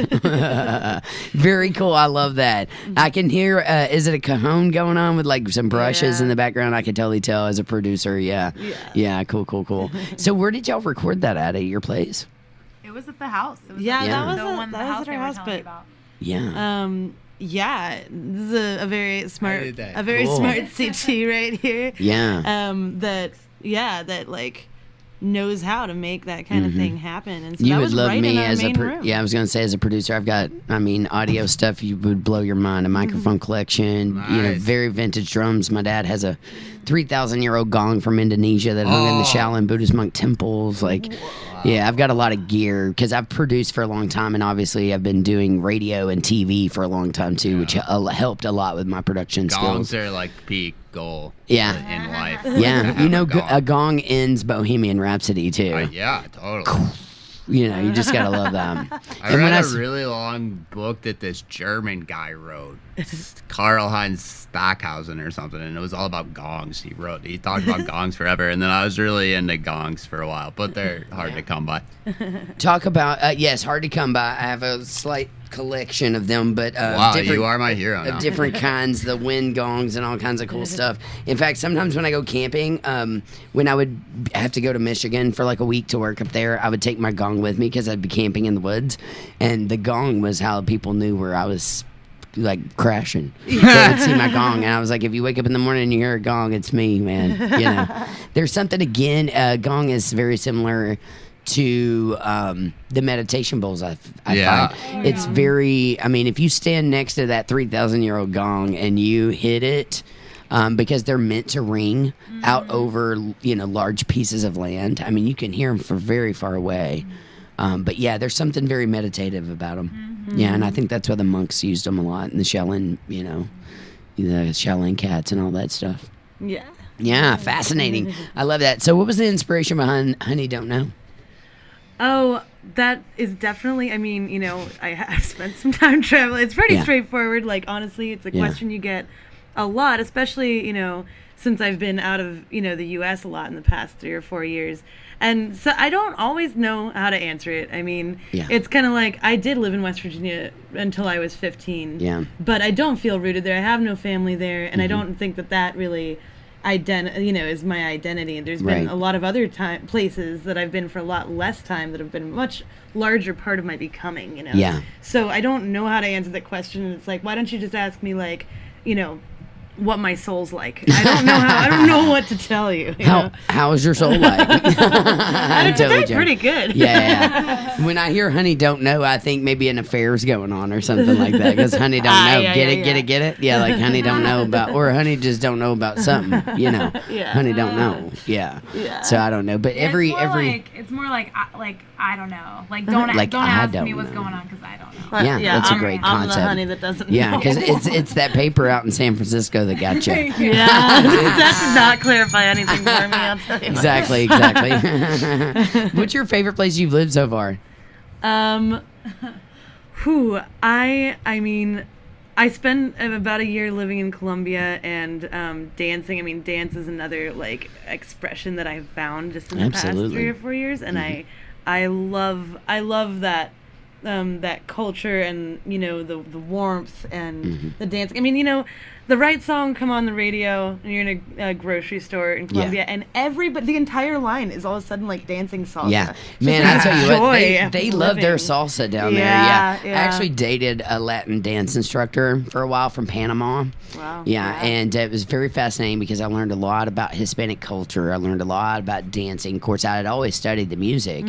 Very cool. I love that. I can hear, is it a cajon going on with like some brushes in the background? I can totally tell as a producer. Yeah. Cool. So where did y'all record that at your place? It was at the house. It was That was the one that was at our house, but Yeah. yeah, this is a very smart, Cool. smart CT right here. Yeah. That like knows how to make that kind of thing happen. And so You that would was love right me in our as a main room. I was gonna say as a producer, I've got audio stuff you would blow your mind. A microphone collection, Nice. very vintage drums. My dad has a 3,000-year-old gong from Indonesia that hung in the Shaolin Buddhist monk temples. Like, yeah, I've got a lot of gear because I've produced for a long time, and obviously I've been doing radio and TV for a long time too, which helped a lot with my production Gongs skills. are like peak goal. Yeah. In life. Yeah, Gong. a gong ends Bohemian Rhapsody too. Yeah, totally. You just gotta love them. I And when read I a s- really long book that this German guy wrote, Karl Heinz Stockhausen or something, and it was all about gongs. He talked about gongs forever, and then I was really into gongs for a while, but they're hard to come by. Talk about yes, hard to come by. I have a slight collection of them, but Wow, different, you are my hero now. of different kinds, the wind gongs and all kinds of cool stuff. In fact, sometimes when I go camping, when I would have to go to Michigan for like a week to work up there, I would take my gong with me because I'd be camping in the woods, and the gong was how people knew where I was. Like crashing, they would see my gong, and I was like, "If you wake up in the morning and you hear a gong, it's me, man." There's something again. Gong is very similar to the meditation bowls. I find it's very. I mean, if you stand next to that 3,000-year-old gong and you hit it, because they're meant to ring out over large pieces of land. I mean, you can hear them from very far away. But yeah, there's something very meditative about them. Yeah, and I think that's why the monks used them a lot, and the Shaolin, the Shaolin cats and all that stuff. Yeah. Yeah, fascinating. I love that. So, what was the inspiration behind Honey Don't Know? Oh, that is definitely, I've spent some time traveling. It's pretty straightforward. Like, honestly, it's a question you get a lot, especially, since I've been out of, the U.S. a lot in the past 3 or 4 years. And so I don't always know how to answer it. I mean, it's kind of like I did live in West Virginia until I was 15. Yeah. But I don't feel rooted there. I have no family there. And I don't think that really is my identity. There's been a lot of other places that I've been for a lot less time that have been a much larger part of my becoming, Yeah. So I don't know how to answer that question. It's like, why don't you just ask me, like, what my soul's like? I don't know what to tell you. How is your soul like? I'm totally pretty good. Yeah. When I hear Honey Don't Know, I think maybe an affair's going on or something like that. Because Honey Don't Know, get it? Yeah, like Honey Don't Know about, or Honey just don't know about something. Honey Don't Know. Yeah. So I don't know, but every it's more like I don't know. Like don't ask me what's going on because I don't know. Yeah, that's a great concept. I'm the honey that doesn't know. Yeah, because it's that paper out in San Francisco that got you. Yeah, that did not clarify anything for me. I'll tell you. Exactly. What's your favorite place you've lived so far? I spent about a year living in Colombia and dancing. I mean, dance is another like expression that I've found just in the past 3 or 4 years, and I love that that culture and the warmth and the dancing. I mean, the right song come on the radio and you're in a grocery store in Colombia and the entire line is all of a sudden like dancing salsa. Yeah, man, I tell you what, they love their living. salsa down there. Yeah. I actually dated a Latin dance instructor for a while from Panama. Wow. Yeah, and it was very fascinating because I learned a lot about Hispanic culture. I learned a lot about dancing. Of course, I had always studied the music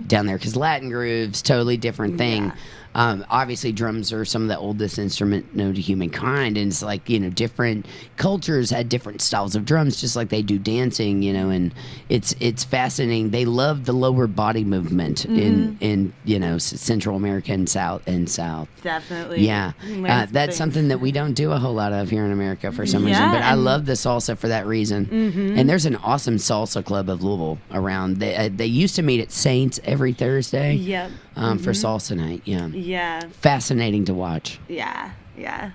down there because Latin grooves, totally different thing. Obviously, drums are some of the oldest instrument known to humankind, and it's like, different cultures had different styles of drums, just like they do dancing, and it's fascinating. They love the lower body movement in Central America and South. Definitely. Yeah, that's something that we don't do a whole lot of here in America for some reason. But I love the salsa for that reason. And there's an awesome salsa club of Louisville around. They used to meet at Saints every Thursday. Yep. For salsa night. Yeah. Yeah. Fascinating to watch. Yeah. Yeah.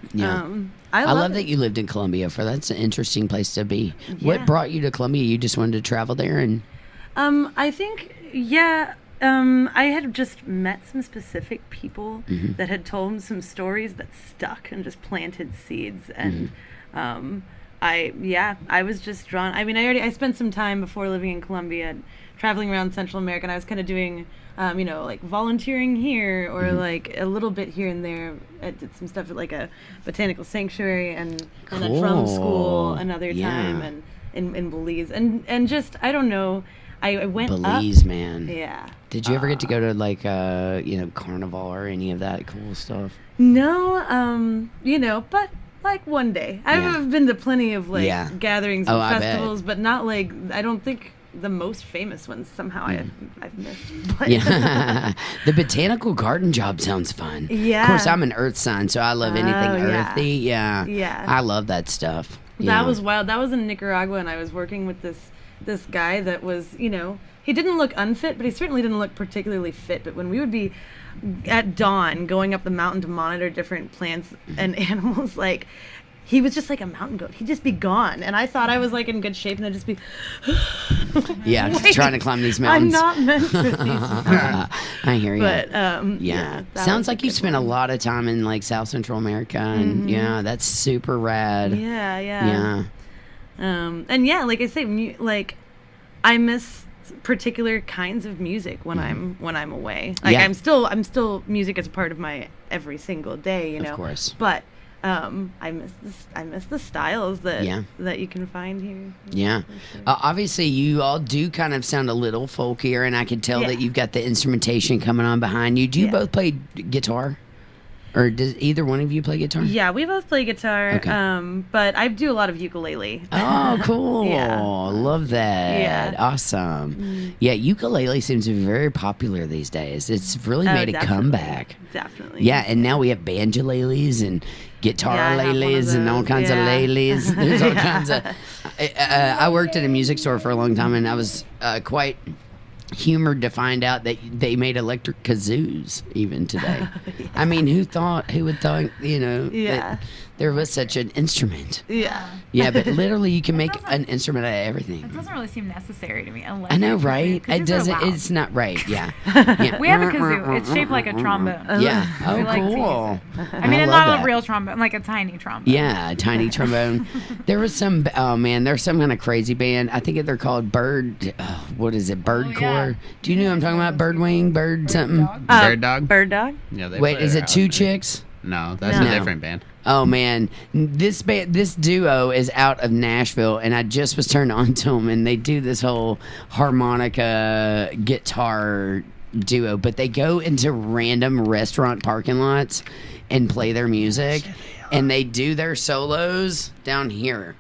I love that you lived in Columbia. That's an interesting place to be. Yeah. What brought you to Columbia? You just wanted to travel there, and I think I had just met some specific people that had told some stories that stuck and just planted seeds, and I was just drawn. I mean, I spent some time before living in Columbia traveling around Central America, and I was kind of doing like volunteering here or like a little bit here and there. I did some stuff at like a botanical sanctuary and a drum school another time, and in Belize, and just I don't know. I went Belize, up. man. Yeah. Did you ever get to go to like Carnival or any of that cool stuff? No, but like one day. I've been to plenty of like gatherings and festivals, but not like I don't think the most famous ones somehow I've missed. But The botanical garden job sounds fun. Yeah. Of course, I'm an earth sign, so I love anything earthy. Yeah. Yeah. I love that stuff. That was wild. That was in Nicaragua, and I was working with this guy that was, he didn't look unfit, but he certainly didn't look particularly fit. But when we would be at dawn going up the mountain to monitor different plants and animals, like, he was just like a mountain goat. He'd just be gone. And I thought I was like in good shape, and I'd just be trying to climb these mountains. I'm not meant for these mountains. I hear you. But sounds like you spent a lot of time in like South Central America, and that's super rad. Yeah. And like I say, I miss particular kinds of music when I'm away. Like I'm still music is a part of my every single day, Of course. But I miss the styles that you can find here. Yeah. Sure. Obviously, you all do kind of sound a little folkier, and I can tell that you've got the instrumentation coming on behind you. Do you both play guitar? Or does either one of you play guitar? Yeah, we both play guitar. Okay. But I do a lot of ukulele. Oh, cool. Yeah. Love that. Yeah. Awesome. Yeah, ukulele seems to be very popular these days. It's really made a comeback. Definitely. Yeah, and now we have banjolelees and guitar lelees and all kinds of lelees. There's all kinds of... I worked at a music store for a long time, and I was quite humored to find out that they made electric kazoos even today. I mean, who would thought, that there was such an instrument. Yeah, but literally you can make an instrument out of everything. It doesn't really seem necessary to me. I know, right? It doesn't. It's not right. Yeah. We have a kazoo. It's shaped like a trombone. Yeah. Oh, we like to cool. use it. I mean, it's not a real trombone, like a tiny trombone. Yeah, a tiny trombone. There was some. Oh man, there's some kind of crazy band. I think they're called Bird. What is it? Birdcore. Do you know what I'm talking about? Birdwing, bird something. Bird Dog. Bird Dog. Yeah. Wait, is it two chicks? No, that's a different band. Oh man, this duo is out of Nashville, and I just was turned on to them, and they do this whole harmonica guitar duo, but they go into random restaurant parking lots and play their music, and they do their solos down here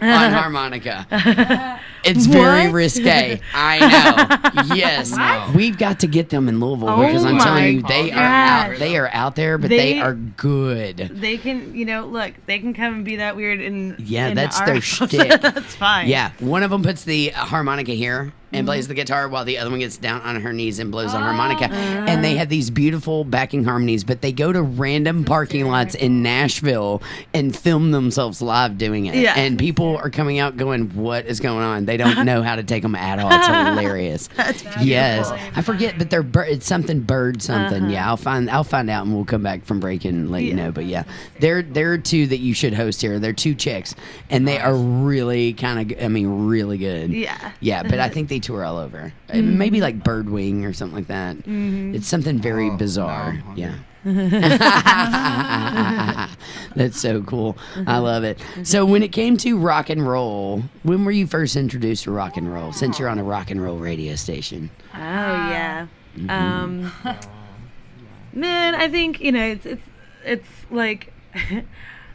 on harmonica. It's very risque. I know. Yes. What? We've got to get them in Louisville because I'm telling you, they are out there, but they are good. They can, look, they can come and be that weird in that's our their house. shtick. That's fine. Yeah. One of them puts the harmonica here and plays the guitar while the other one gets down on her knees and blows the harmonica. And they have these beautiful backing harmonies, but they go to random parking lots in Nashville and film themselves live doing it. Yeah. And people are coming out going, what is going on? They don't know how to take them at all. It's hilarious. That's yes. I forget, but it's something bird something. Yeah, I'll find out and we'll come back from break and let you know. But yeah, there are two that you should host here. They're two chicks, and they are really really good. Yeah. Yeah, but I think they tour all over. Maybe like Birdwing or something like that. It's something very bizarre. No. Yeah. That's so cool. I love it. So when it came to rock and roll, when were you first introduced to rock and roll, since you're on a rock and roll radio station? Oh yeah. Man, I think it's like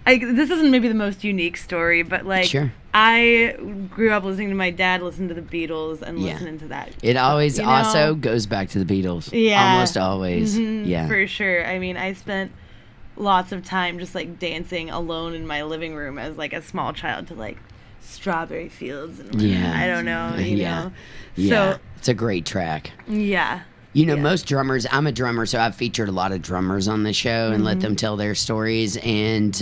this isn't maybe the most unique story, but like Sure. I grew up listening to my dad listen to the Beatles and listening to that. It always You know? also goes back to the Beatles. Yeah. Almost always. Mhm, Yeah. for sure. I mean, I spent lots of time just like dancing alone in my living room as like a small child to like Strawberry Fields and Yeah. I don't know, you know. Yeah. So It's a great track. yeah. You know, Yeah. most drummers, I'm a drummer, so I've featured a lot of drummers on the show and let them tell their stories. And,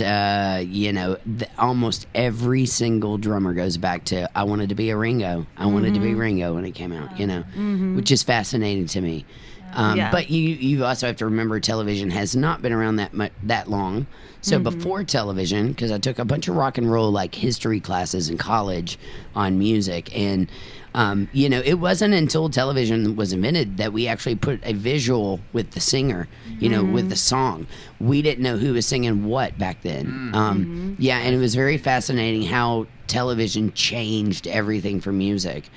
almost every single drummer goes back to, I wanted to be a Ringo. I wanted to be Ringo when it came out, which is fascinating to me. Yeah. But you also have to remember television has not been around that long. So before television, because I took a bunch of rock and roll like history classes in college on music, and it wasn't until television was invented that we actually put a visual with the singer, with the song. We didn't know who was singing what back then. And it was very fascinating how television changed everything for music.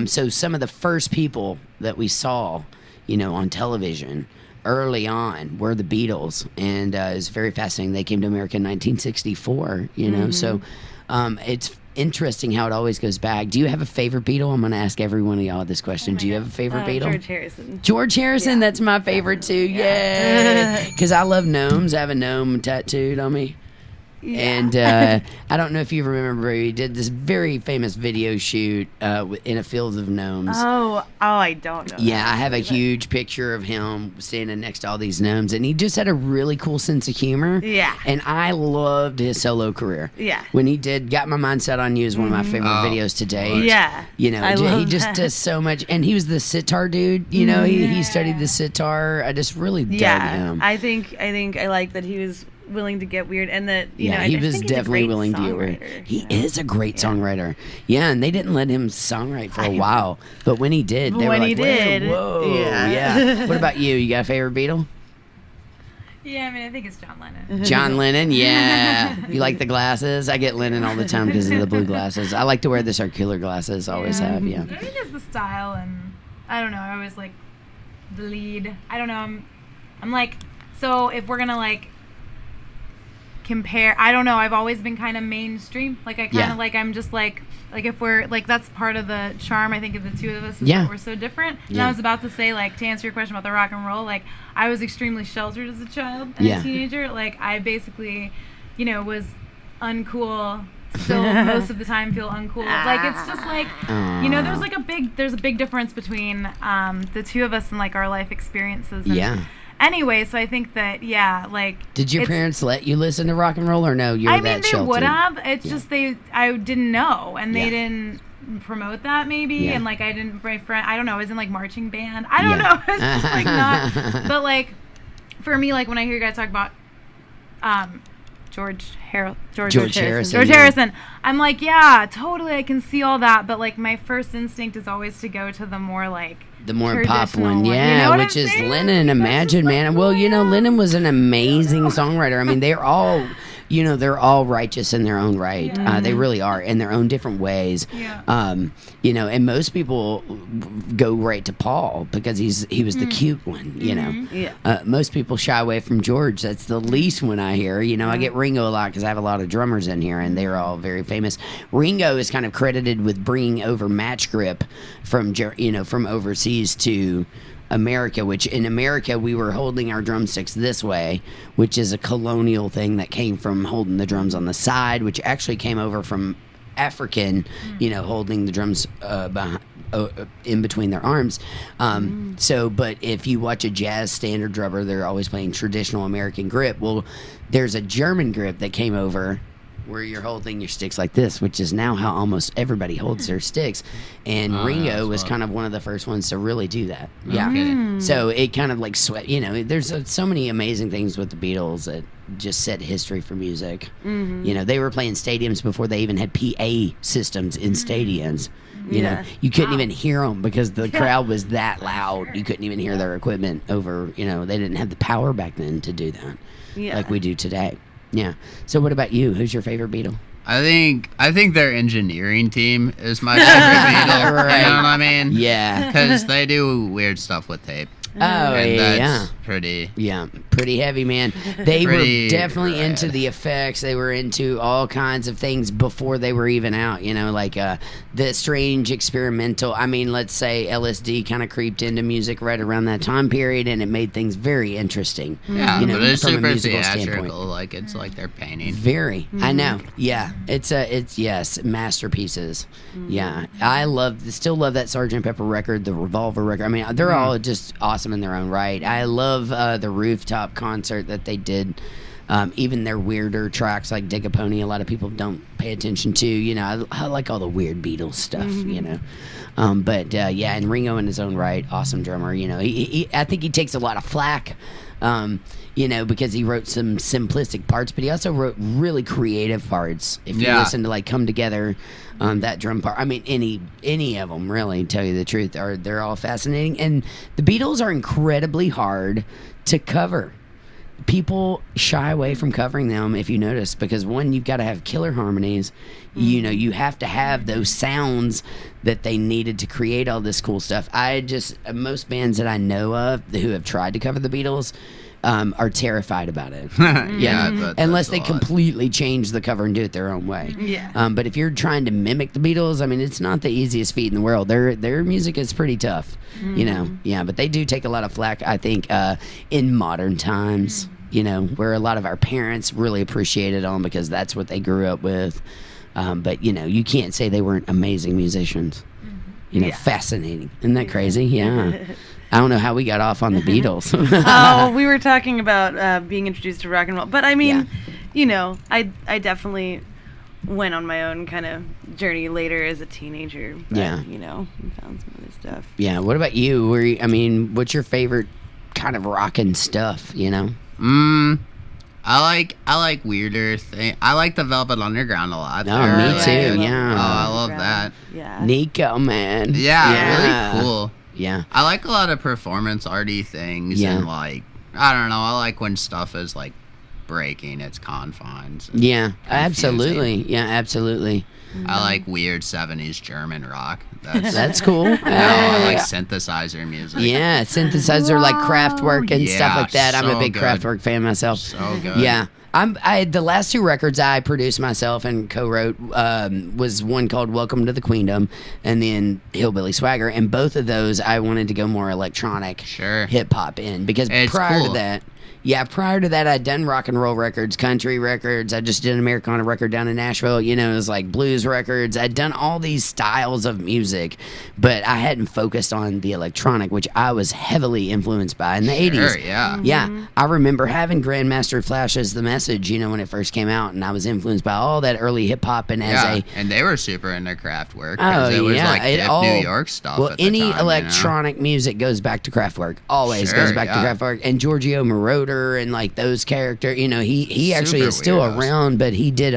So some of the first people that we saw, on television early on were the Beatles, and it's very fascinating. They came to America in 1964, so it's interesting how it always goes back. Do you have a favorite Beatle? I'm going to ask every one of y'all this question. Do you have a favorite Beatle? George Harrison. George Harrison, that's my favorite too. Yay! Because I love gnomes. I have a gnome tattooed on me. Yeah. And I don't know if you remember, he did this very famous video shoot in a field of gnomes. Oh, I don't know. Yeah, I have a huge picture of him standing next to all these gnomes, and he just had a really cool sense of humor. Yeah. And I loved his solo career. Yeah. When he did Got My Mind Set on You is one of my favorite videos to date. Yeah. He love just that. does so much, and he was the sitar dude. He studied the sitar. I just really dug him. I think I like that he was willing to get weird, and that he I was think he's a definitely great willing to get weird. songwriter, He is a great songwriter. Yeah, and they didn't let him songwrite for a while, but when he did, they When were he like, did, whoa, yeah. What about you? You got a favorite Beatle? Yeah, I mean, I think it's John Lennon. John Lennon, yeah. You like the glasses? I get Lennon all the time because of the blue glasses. I like to wear the circular glasses. Always have, yeah. I think it's the style, and I don't know. I always like the lead. I don't know. I'm like, so if we're gonna like compare, I don't know. I've always been kind of mainstream. Like I kind of like, I'm just like if we're like, that's part of the charm, I think, of the two of us is that we're so different. And I was about to say, like, to answer your question about the rock and roll, like I was extremely sheltered as a child and a teenager. Like I basically, was uncool. Still most of the time feel uncool. Like it's just like, there's a big difference between the two of us and like our life experiences. And anyway, so I think that Did your parents let you listen to rock and roll, or no? You're I mean, that they sheltered? would have. It's just I didn't know, and they didn't promote that maybe, and like I didn't. My friend, I don't know, I was in like marching band. I don't know. It's just like not. But like for me, like when I hear you guys talk about George Harrison. I'm like, yeah, totally. I can see all that, but like my first instinct is always to go to the more like the more pop one, yeah, which is Lennon. Imagine, man. Well, Lennon was an amazing songwriter. I mean, they're all righteous in their own right. They really are, in their own different ways. And most people go right to Paul because he was the cute one. Most people shy away from George. That's the least one I hear. I get Ringo a lot because I have a lot of drummers in here, and they're all very famous. Ringo is kind of credited with bringing over match grip from overseas to America, which in America we were holding our drumsticks this way, which is a colonial thing that came from holding the drums on the side, which actually came over from African, holding the drums in between their arms. But if you watch a jazz standard drummer, they're always playing traditional American grip. Well, there's a German grip that came over where you're holding your sticks like this, which is now how almost everybody holds their sticks. And Ringo was kind of one of the first ones to really do that. So it kind of like there's so many amazing things with the Beatles that just set history for music. They were playing stadiums before they even had PA systems in stadiums. You couldn't even hear them because the crowd was that loud. You couldn't even hear their equipment over, they didn't have the power back then to do that like we do today. Yeah. So what about you? Who's your favorite Beatle? I think their engineering team is my favorite Beatle. Right. You know what I mean? Yeah. Because they do weird stuff with tape. Oh, and that's pretty. Yeah, pretty heavy, man. They Pretty were definitely rad. into the effects. They were into all kinds of things before they were even out, like the strange experimental. I mean, let's say LSD kind of creeped into music right around that time period, and it made things very interesting. Yeah, but it's from a super musical theatrical. standpoint. Like, it's like they're painting. Very, I know. Yeah, it's yes, masterpieces. Yeah, I still love that Sgt. Pepper record, the Revolver record. I mean, they're all just awesome in their own right. I love the rooftop concert that they did. Even their weirder tracks like Dig a Pony, a lot of people don't pay attention to. I like all the weird Beatles stuff. But and Ringo in his own right, awesome drummer. I think he takes a lot of flack. Because he wrote some simplistic parts, but he also wrote really creative parts. If you listen to like Come Together, that drum part, I mean, any of them really, tell you the truth, they're all fascinating. And the Beatles are incredibly hard to cover. People shy away from covering them, if you notice, because one, you've got to have killer harmonies. You have to have those sounds that they needed to create all this cool stuff. Most bands that I know of who have tried to cover the Beatles are terrified about it. Yeah, unless that's they a lot. completely change the cover and do it their own way. Yeah. But if you're trying to mimic the Beatles, I mean, it's not the easiest feat in the world. Their music is pretty tough, Yeah, but they do take a lot of flack, I think, in modern times. Where a lot of our parents really appreciated them because that's what they grew up with. But you can't say they weren't amazing musicians. Fascinating. Isn't that crazy? Yeah. I don't know how we got off on the Beatles. Oh, we were talking about being introduced to rock and roll, but I mean, I definitely went on my own kind of journey later as a teenager. But, Yeah. and found some other stuff. Yeah. What about you? What's your favorite kind of rockin' stuff? I like weirder thing. I like the Velvet Underground a lot. Oh, They're me really too, good. yeah. Oh, I love that. Yeah. Nico, man. Yeah, really cool. Yeah. I like a lot of performance arty things, Yeah. and like, I don't know, I like when stuff is like breaking its confines. Yeah. Absolutely. Yeah. Absolutely. I like weird 70s German rock. That's cool. I like synthesizer music. Yeah, synthesizer like Kraftwerk and stuff Yeah, like that. I'm a so big good. Kraftwerk fan myself. So good. Yeah. The last two records I produced myself and co-wrote was one called Welcome to the Queendom and then Hillbilly Swagger, and both of those I wanted to go more electronic Sure. hip hop in because It's prior cool. to that I'd done rock and roll records, country records. I just did an Americana record down in Nashville. It was like blues records. I'd done all these styles of music, but I hadn't focused on the electronic, which I was heavily influenced by in the 80s. Sure, yeah. Yeah, I remember having Grandmaster Flash's The Message, when it first came out, and I was influenced by all that early hip hop. And Yeah, and they were super into Kraftwerk. Oh, It was yeah, like it hip all- New York stuff. well, at the any time, electronic music goes back to Kraftwerk. Always Sure, goes back yeah. to Kraftwerk. And Giorgio Moroder and like those characters. He actually Super is still weirdos. around, but he did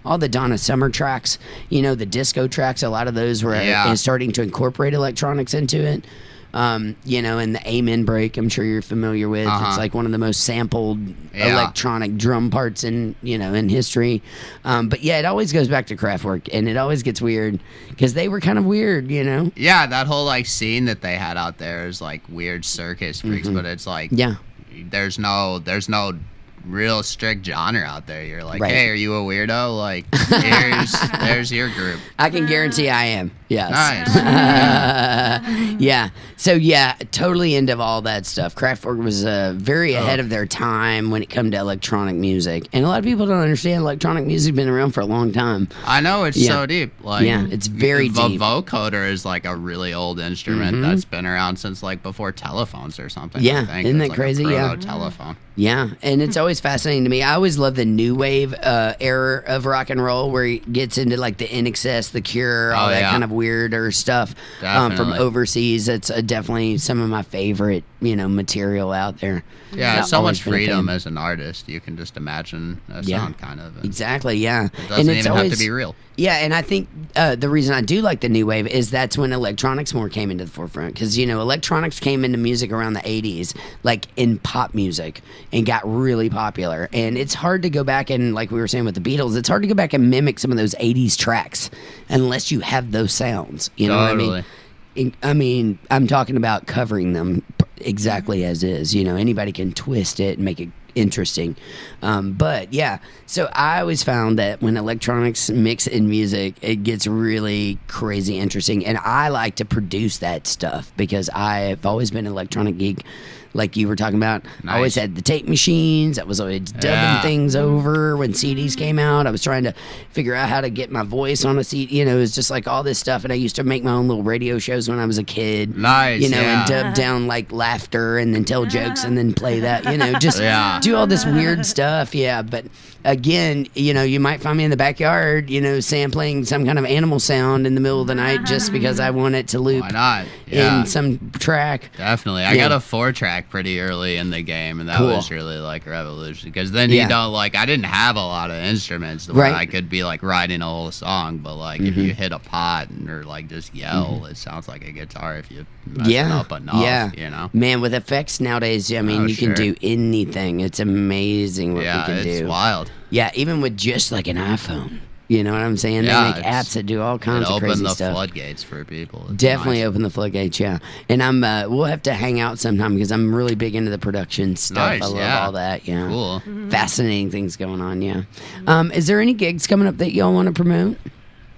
all the Donna Summer tracks. The disco tracks. A lot of those were starting to incorporate electronics into it. And the Amen break, I'm sure you're familiar with. It's like one of the most sampled electronic drum parts in history. But yeah, it always goes back to Kraftwerk, and it always gets weird because they were kind of weird, Yeah, that whole like scene that they had out there is like weird circus freaks, but it's like Yeah. there's no real strict genre out there. You're like, Right. hey, are you a weirdo? Like, there's your group. I can guarantee I am. Yes. Nice. Yeah. So yeah, totally into all that stuff. Kraftwerk was very ahead of their time when it come to electronic music, and a lot of people don't understand electronic music's been around for a long time. I know it's Yeah. so deep. Like, Yeah, it's very deep. vocoder is like a really old instrument that's been around since like before telephones or something. Yeah, I think. isn't It's that like crazy? A Yeah. proto-telephone. Yeah, and it's always fascinating to me. I always love the new wave era of rock and roll, where it gets into like the In Excess, The Cure, all Oh, that yeah. kind of weirder stuff from Definitely. overseas. It's definitely some of my favorite, material out there. Yeah, I've so always much been a freedom fan. as an artist. You can just imagine a Yeah. sound kind of. It Exactly, yeah. doesn't even have to be real. Yeah, and I think the reason I do like the new wave is that's when electronics more came into the forefront. Because, electronics came into music around the 80s, like in pop music, and got really popular. And it's hard to go back and, like we were saying with the Beatles, it's hard to go back and mimic some of those 80s tracks unless you have those sounds. You know what I mean? I mean, I'm talking about covering them exactly as is. Anybody can twist it and make it interesting. But yeah, so I always found that when electronics mix in music, it gets really crazy interesting. And I like to produce that stuff because I've always been an electronic geek. Like you were talking about, I always had the tape machines. I was always dubbing things over when CDs came out. I was trying to figure out how to get my voice on a CD. It was just like all this stuff. And I used to make my own little radio shows when I was a kid. Nice, and dub down like laughter and then tell jokes and then play that. Just do all this weird stuff. Yeah, but again, you might find me in the backyard, sampling some kind of animal sound in the middle of the night just because I want it to loop. Why not? Yeah. In some track. Definitely. I got a 4-track pretty early in the game, and that was really like a revolution because then you don't I didn't have a lot of instruments where I could be like writing a whole song, but like if you hit a pot or like just yell, it sounds like a guitar if you mess it up enough, Man, with effects nowadays, you can do anything. It's amazing what we can do. Yeah, it's wild. Yeah, even with just like an iPhone. You know what I'm saying? Yeah, they make apps that do all kinds of crazy stuff. Open the floodgates for people. It's Definitely nice. open the floodgates, yeah. And we'll have to hang out sometime because I'm really big into the production stuff. Nice, I love all that, yeah. Cool. Fascinating things going on, yeah. Is there any gigs coming up that y'all want to promote?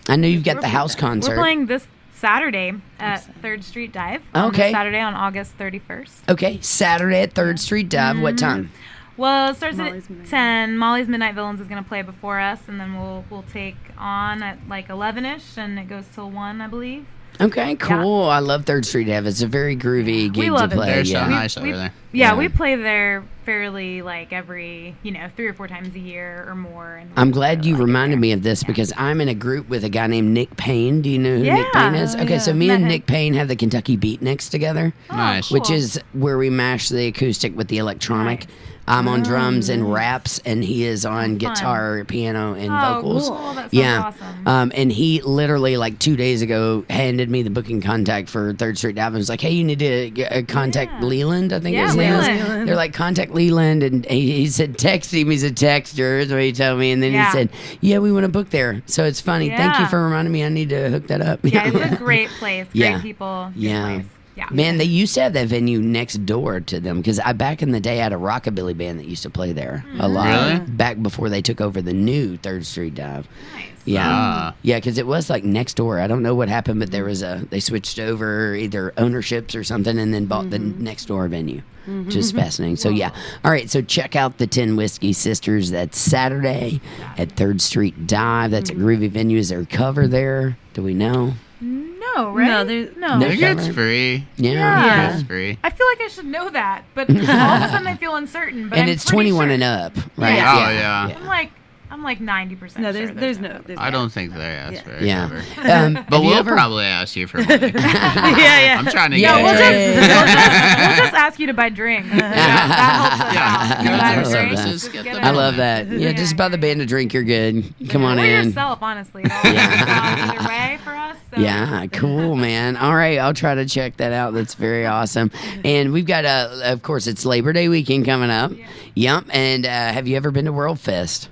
I know you've got the house concert. We're playing this Saturday at 3rd Street Dive. Okay. Saturday on August 31st. Okay, Saturday at 3rd Street Dive. What time? Well, it starts at 10. Molly's Midnight Villains is going to play before us, and then we'll take on at like 11ish, and it goes till 1, I believe. Okay, cool. I love 3rd Street Dive. It's a very groovy gig to play. They're so nice over there. Yeah, we play there fairly like every 3 or 4 times a year or more. And I'm glad you reminded me of this because I'm in a group with a guy named Nick Payne. Do you know who Nick Payne is? Okay, so me and Nick Payne have the Kentucky Beatniks together. Nice. Which is where we mash the acoustic with the electronic. Nice. I'm on drums and raps, and he is on guitar, piano, and vocals. Cool. That sounds awesome. And he literally, like 2 days ago, handed me the booking contact for 3rd Street Dive and was like, hey, you need to contact Leland, I think his name is. They're like, contact Leland. And he said, text him. He's a texter, is what he told me. And then he said, yeah, we want to book there. So it's funny. Yeah. Thank you for reminding me. I need to hook that up. Yeah, it's a great place. Great people. Yeah. Place. Yeah. Man, they used to have that venue next door to them because back in the day I had a rockabilly band that used to play there a lot. Really? Back before they took over the new 3rd Street Dive. Nice. Yeah. Yeah, because it was like next door. I don't know what happened, but they switched over either ownerships or something and then bought the next door venue. Which is fascinating. So, yeah. All right. So, check out the 10 Whiskey Sisters. That's Saturday at 3rd Street Dive. That's a groovy venue. Is there a cover there? Do we know? No, right? No, there's no. I think it's free. Yeah. It's free. I feel like I should know that, but all of a sudden I feel uncertain. But And I'm it's pretty 21 sure. and up, right? Yeah. Yeah. I'm like 90% no, sure. there's no. I don't think they ask for it. Yeah. But we'll probably ask you for money. yeah. I'm trying to Yeah, get we'll just ask you to buy drinks. That helps us out. Yeah. You Good buy drinks, services, just get get them. it. I love that. Yeah, just buy the band a drink, you're good. Come on or in. yourself, honestly. It all works out either way for us. So. Yeah, cool, man. All right, I'll try to check that out. That's very awesome. And we've got, of course, it's Labor Day weekend coming up. Yep. And have you ever been to World Fest?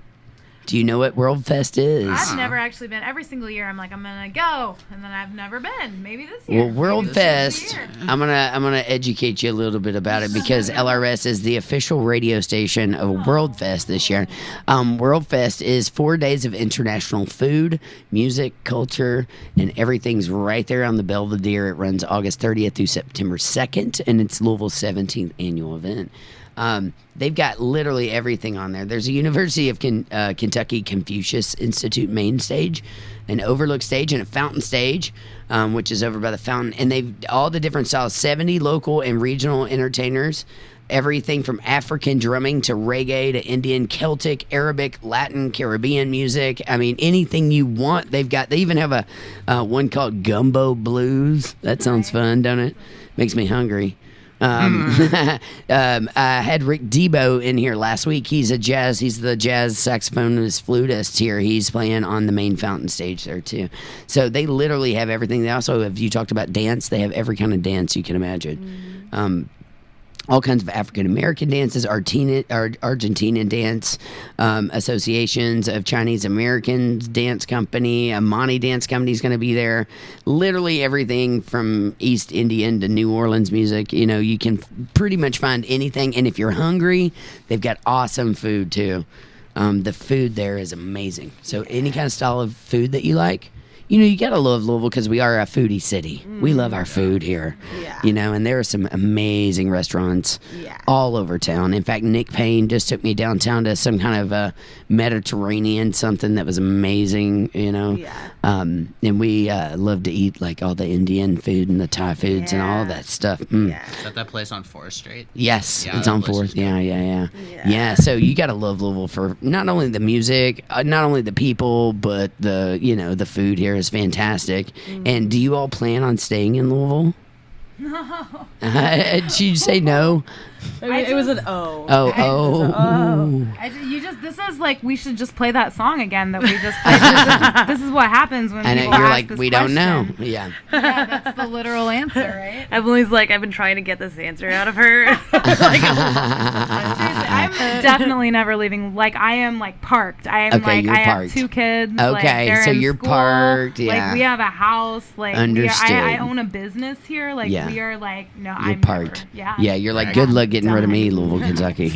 Do you know what World Fest is? I've never actually been. Every single year, I'm like, I'm gonna go, and then I've never been. Maybe this year. Well, World Maybe this Fest, year. I'm gonna educate you a little bit about it because LRS is the official radio station of World Fest this year. World Fest is 4 days of international food, music, culture, and everything's right there on the Belvedere. It runs August 30th through September 2nd, and it's Louisville's 17th annual event. They've got literally everything on there. There's a University of Kentucky Confucius Institute main stage, an overlook stage, and a fountain stage, which is over by the fountain. And they've all the different styles, 70 local and regional entertainers, everything from African drumming to reggae to Indian, Celtic, Arabic, Latin, Caribbean music. I mean, anything you want, they've got. They even have a one called Gumbo Blues. That sounds fun, don't it? Makes me hungry. I had Rick Debo in here last week. He's the jazz saxophonist, flutist here. He's playing on the main fountain stage there too. So they literally have everything. They also, if you talked about dance, they have every kind of dance you can imagine. all kinds of African American dances, Argentinian dance associations of Chinese Americans dance company, a Mani dance company is going to be there. Literally everything from East Indian to New Orleans music. You know, you can pretty much find anything. And if you're hungry, they've got awesome food too. The food there is amazing. So any kind of style of food that you like. You know, you gotta love Louisville because we are a foodie city. We love our food here. Yeah. You know, and there are some amazing restaurants all over town. In fact, Nick Payne just took me downtown to some kind of a Mediterranean something that was amazing, you know. Yeah. And we love to eat like all the Indian food and the Thai foods and all that stuff. Yeah. Is that Place on 4th Street? Yes, Yeah, it's that on place 4th. is Yeah. Yeah. So you gotta love Louisville for not only the music, not only the people, but the the food here is fantastic. And do you all plan on staying in Louisville? No. Did you say no? It was an O. This is like, we should just play that song again that we just played. This is what happens when And people you're ask like, this we don't know. question. Yeah. Yeah, that's the literal answer, right? Emily's like, I've been trying to get this answer out of her. Seriously, I'm definitely never leaving. Like, I am like parked. I am Okay, like, you're I parked. have 2 kids. Okay, like, they're so in you're school. parked, yeah. Like, we have a house. Like, Understood. I own a business here. Like, Yeah. we are like, no, You're I'm parked. Never, Yeah, you're like, Right. good luck getting rid of me, Done. Louisville, Kentucky.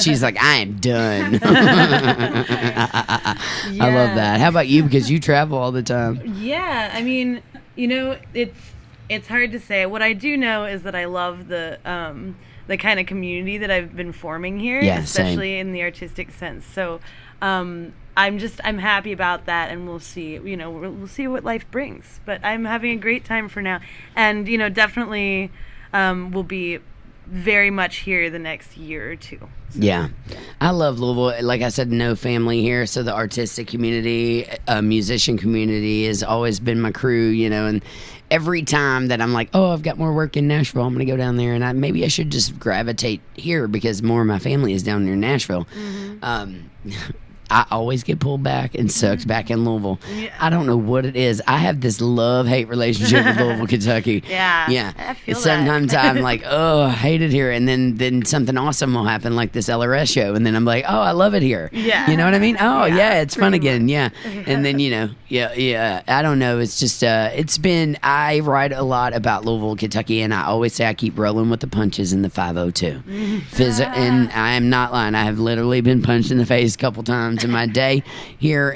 She's like, I am done. I love that. How about you? Because you travel all the time. Yeah, I mean, it's hard to say. What I do know is that I love the kind of community that I've been forming here, Yeah, especially in the artistic sense. So, I'm happy about that, and we'll see. We'll see what life brings. But I'm having a great time for now, and definitely will be very much here the next year or two. Yeah. I love Louisville. Like I said, no family here, so the artistic community, musician community has always been my crew, and every time that I'm like, oh, I've got more work in Nashville, I'm going to go down there, and maybe I should just gravitate here because more of my family is down near Nashville. I always get pulled back and sucked back in Louisville. Yeah. I don't know what it is. I have this love-hate relationship with Louisville, Kentucky. Yeah, I feel Sometimes that. I'm like, oh, I hate it here. And then something awesome will happen, like this LRS show. And then I'm like, oh, I love it here. Yeah. You know what I mean? Oh, yeah, it's fun pretty again. Yeah. And then, I don't know. It's just, I write a lot about Louisville, Kentucky, and I always say I keep rolling with the punches in the 502. And I'm not lying. I have literally been punched in the face a couple times in my day here,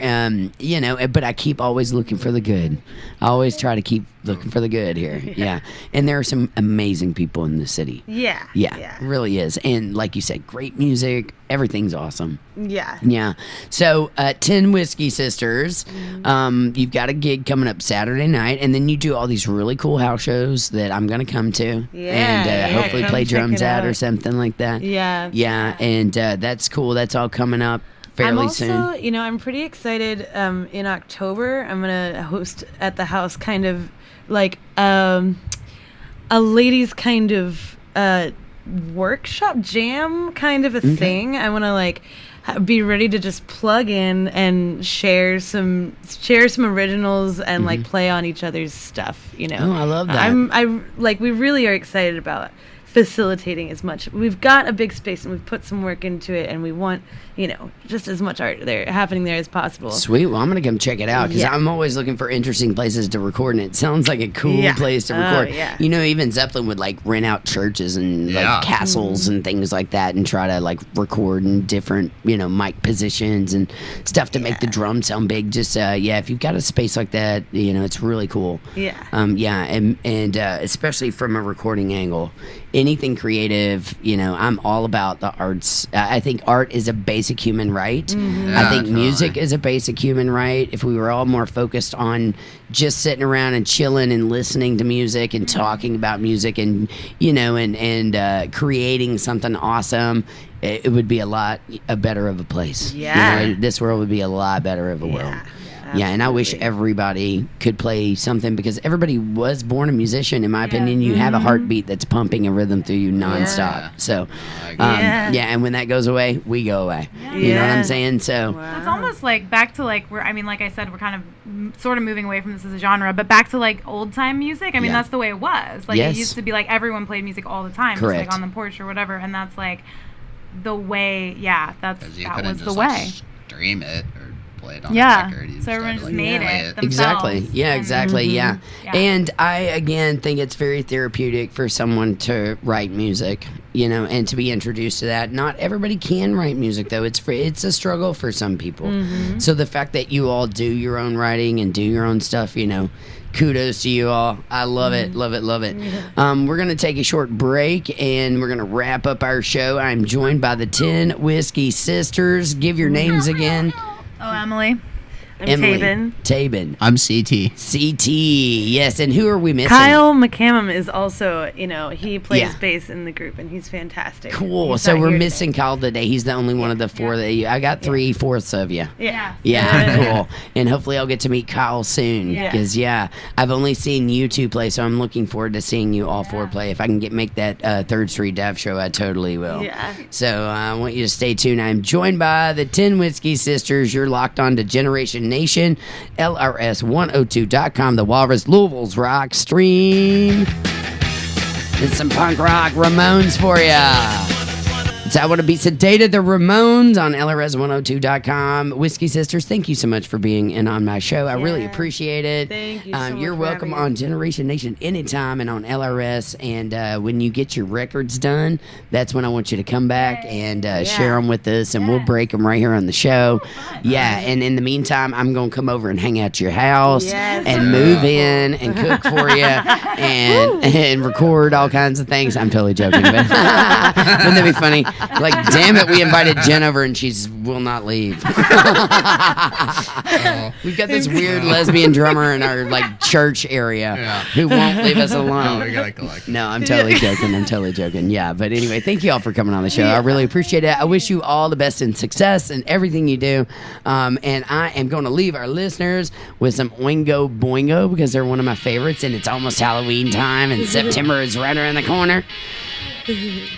but I keep always looking for the good. I always try to keep looking for the good here. Yeah. And there are some amazing people in the city. Yeah. Yeah, it really is. And like you said, great music. Everything's awesome. Yeah. Yeah. So, 10 Whiskey Sisters, you've got a gig coming up Saturday night, and then you do all these really cool house shows that I'm going to come to. And hopefully come play check drums it at or out. something like that. Yeah. Yeah, and that's cool. That's all coming up fairly I'm also, soon. I'm pretty excited. In October, I'm gonna host at the house kind of like a ladies kind of workshop jam kind of a thing. I want to be ready to just plug in and share some originals and play on each other's stuff. Oh, I love that. We really are excited about facilitating as much. We've got a big space and we've put some work into it, and we want just as much art happening there as possible. Sweet. Well, I'm going to come check it out because Yeah. I'm always looking for interesting places to record, and it sounds like a cool place to record. yeah. Even Zeppelin would rent out churches and Yeah. castles and things like that and try to record in different, mic positions and stuff to make the drum sound big. Just, if you've got a space like that, it's really cool. Yeah. And especially from a recording angle, anything creative, I'm all about the arts. I think art is a basic human right. Yeah, I think totally. music is a basic human right. If we were all more focused on just sitting around and chilling and listening to music and talking about music and creating something awesome, it would be a better of a place. Yeah. This world would be a lot better of a world. Yeah, and I wish Absolutely. everybody could play something because everybody was born a musician. In my opinion, you have a heartbeat that's pumping a rhythm through you nonstop. Yeah. So, Yeah. and when that goes away, we go away. You know what Yeah. I'm saying? So, Wow. It's almost like back to like we're. I mean, like I said, we're kind of sort of moving away from this as a genre, but back to like old time music. I mean, Yeah. that's the way it was. Like Yes. it used to be like everyone played music all the time, just Correct. like on the porch or whatever, and that's like the way. Yeah, that Because you was couldn't the just way. like stream it or play it on Yeah. a record. You So everyone had to, just like, made play it. exactly. themselves. Yeah, And- exactly. Yeah. Yeah. And I, again, think it's very therapeutic for someone to write music, you know, and to be introduced to that. Not everybody can write music, though. It's a struggle for some people. So the fact that you all do your own writing and do your own stuff, you know, kudos to you all. I love it, love it, love it. We're going to take a short break and we're going to wrap up our show. I'm joined by the 10 Whiskey Sisters. Give your names again. Oh, Emily. I'm Emily Tabin. Tabin. I'm CT. CT. Yes, and who are we missing? Kyle McCammon is also, he plays Yeah. bass in the group, and he's fantastic. Cool. He's So not we're here missing Kyle today. He's the only one of the four that I got 3/4 of you. today. Yeah. Yeah, cool. And hopefully I'll get to meet Kyle soon. Yeah. Because, I've only seen you two play, so I'm looking forward to seeing you all four play. If I can make that Third Street Dev show, I totally will. Yeah. So I want you to stay tuned. I'm joined by the 10 Whiskey Sisters. You're locked on to Jyneration Nation, LRS102.com, the Walrus Louisville's rock stream. And some punk rock Ramones for ya. So I want to be sedated. The Ramones on LRS102.com. Whiskey Sisters, thank you so much for being in on my show. I really Yeah. appreciate it. Thank you so much You're for welcome having on me. Jyneration Nation anytime and on LRS. And when you get your records done, that's when I want you to come back and share them with us, and we'll break them right here on the show. Yeah, and in the meantime, I'm going to come over and hang out at your house Yes. and move in and cook for you and record all kinds of things. I'm totally joking, but wouldn't that be funny? Like, damn it, we invited Jen over and she will not leave. We've got this weird lesbian drummer in our church area who won't leave us Oh, alone. we gotta collect. No, I'm totally joking. I'm totally joking. Yeah, but anyway, thank you all for coming on the show. I really appreciate it. I wish you all the best in success in everything you do. And I am going to leave our listeners with some Oingo Boingo because they're one of my favorites, and it's almost Halloween time, and September is right around the corner.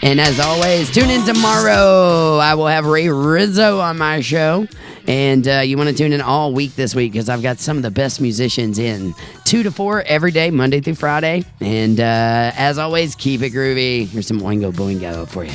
And as always, tune in tomorrow. I will have Ray Rizzo on my show. And you want to tune in all week this week because I've got some of the best musicians in 2 to 4 every day, Monday through Friday. And as always, keep it groovy. Here's some Oingo Boingo for you.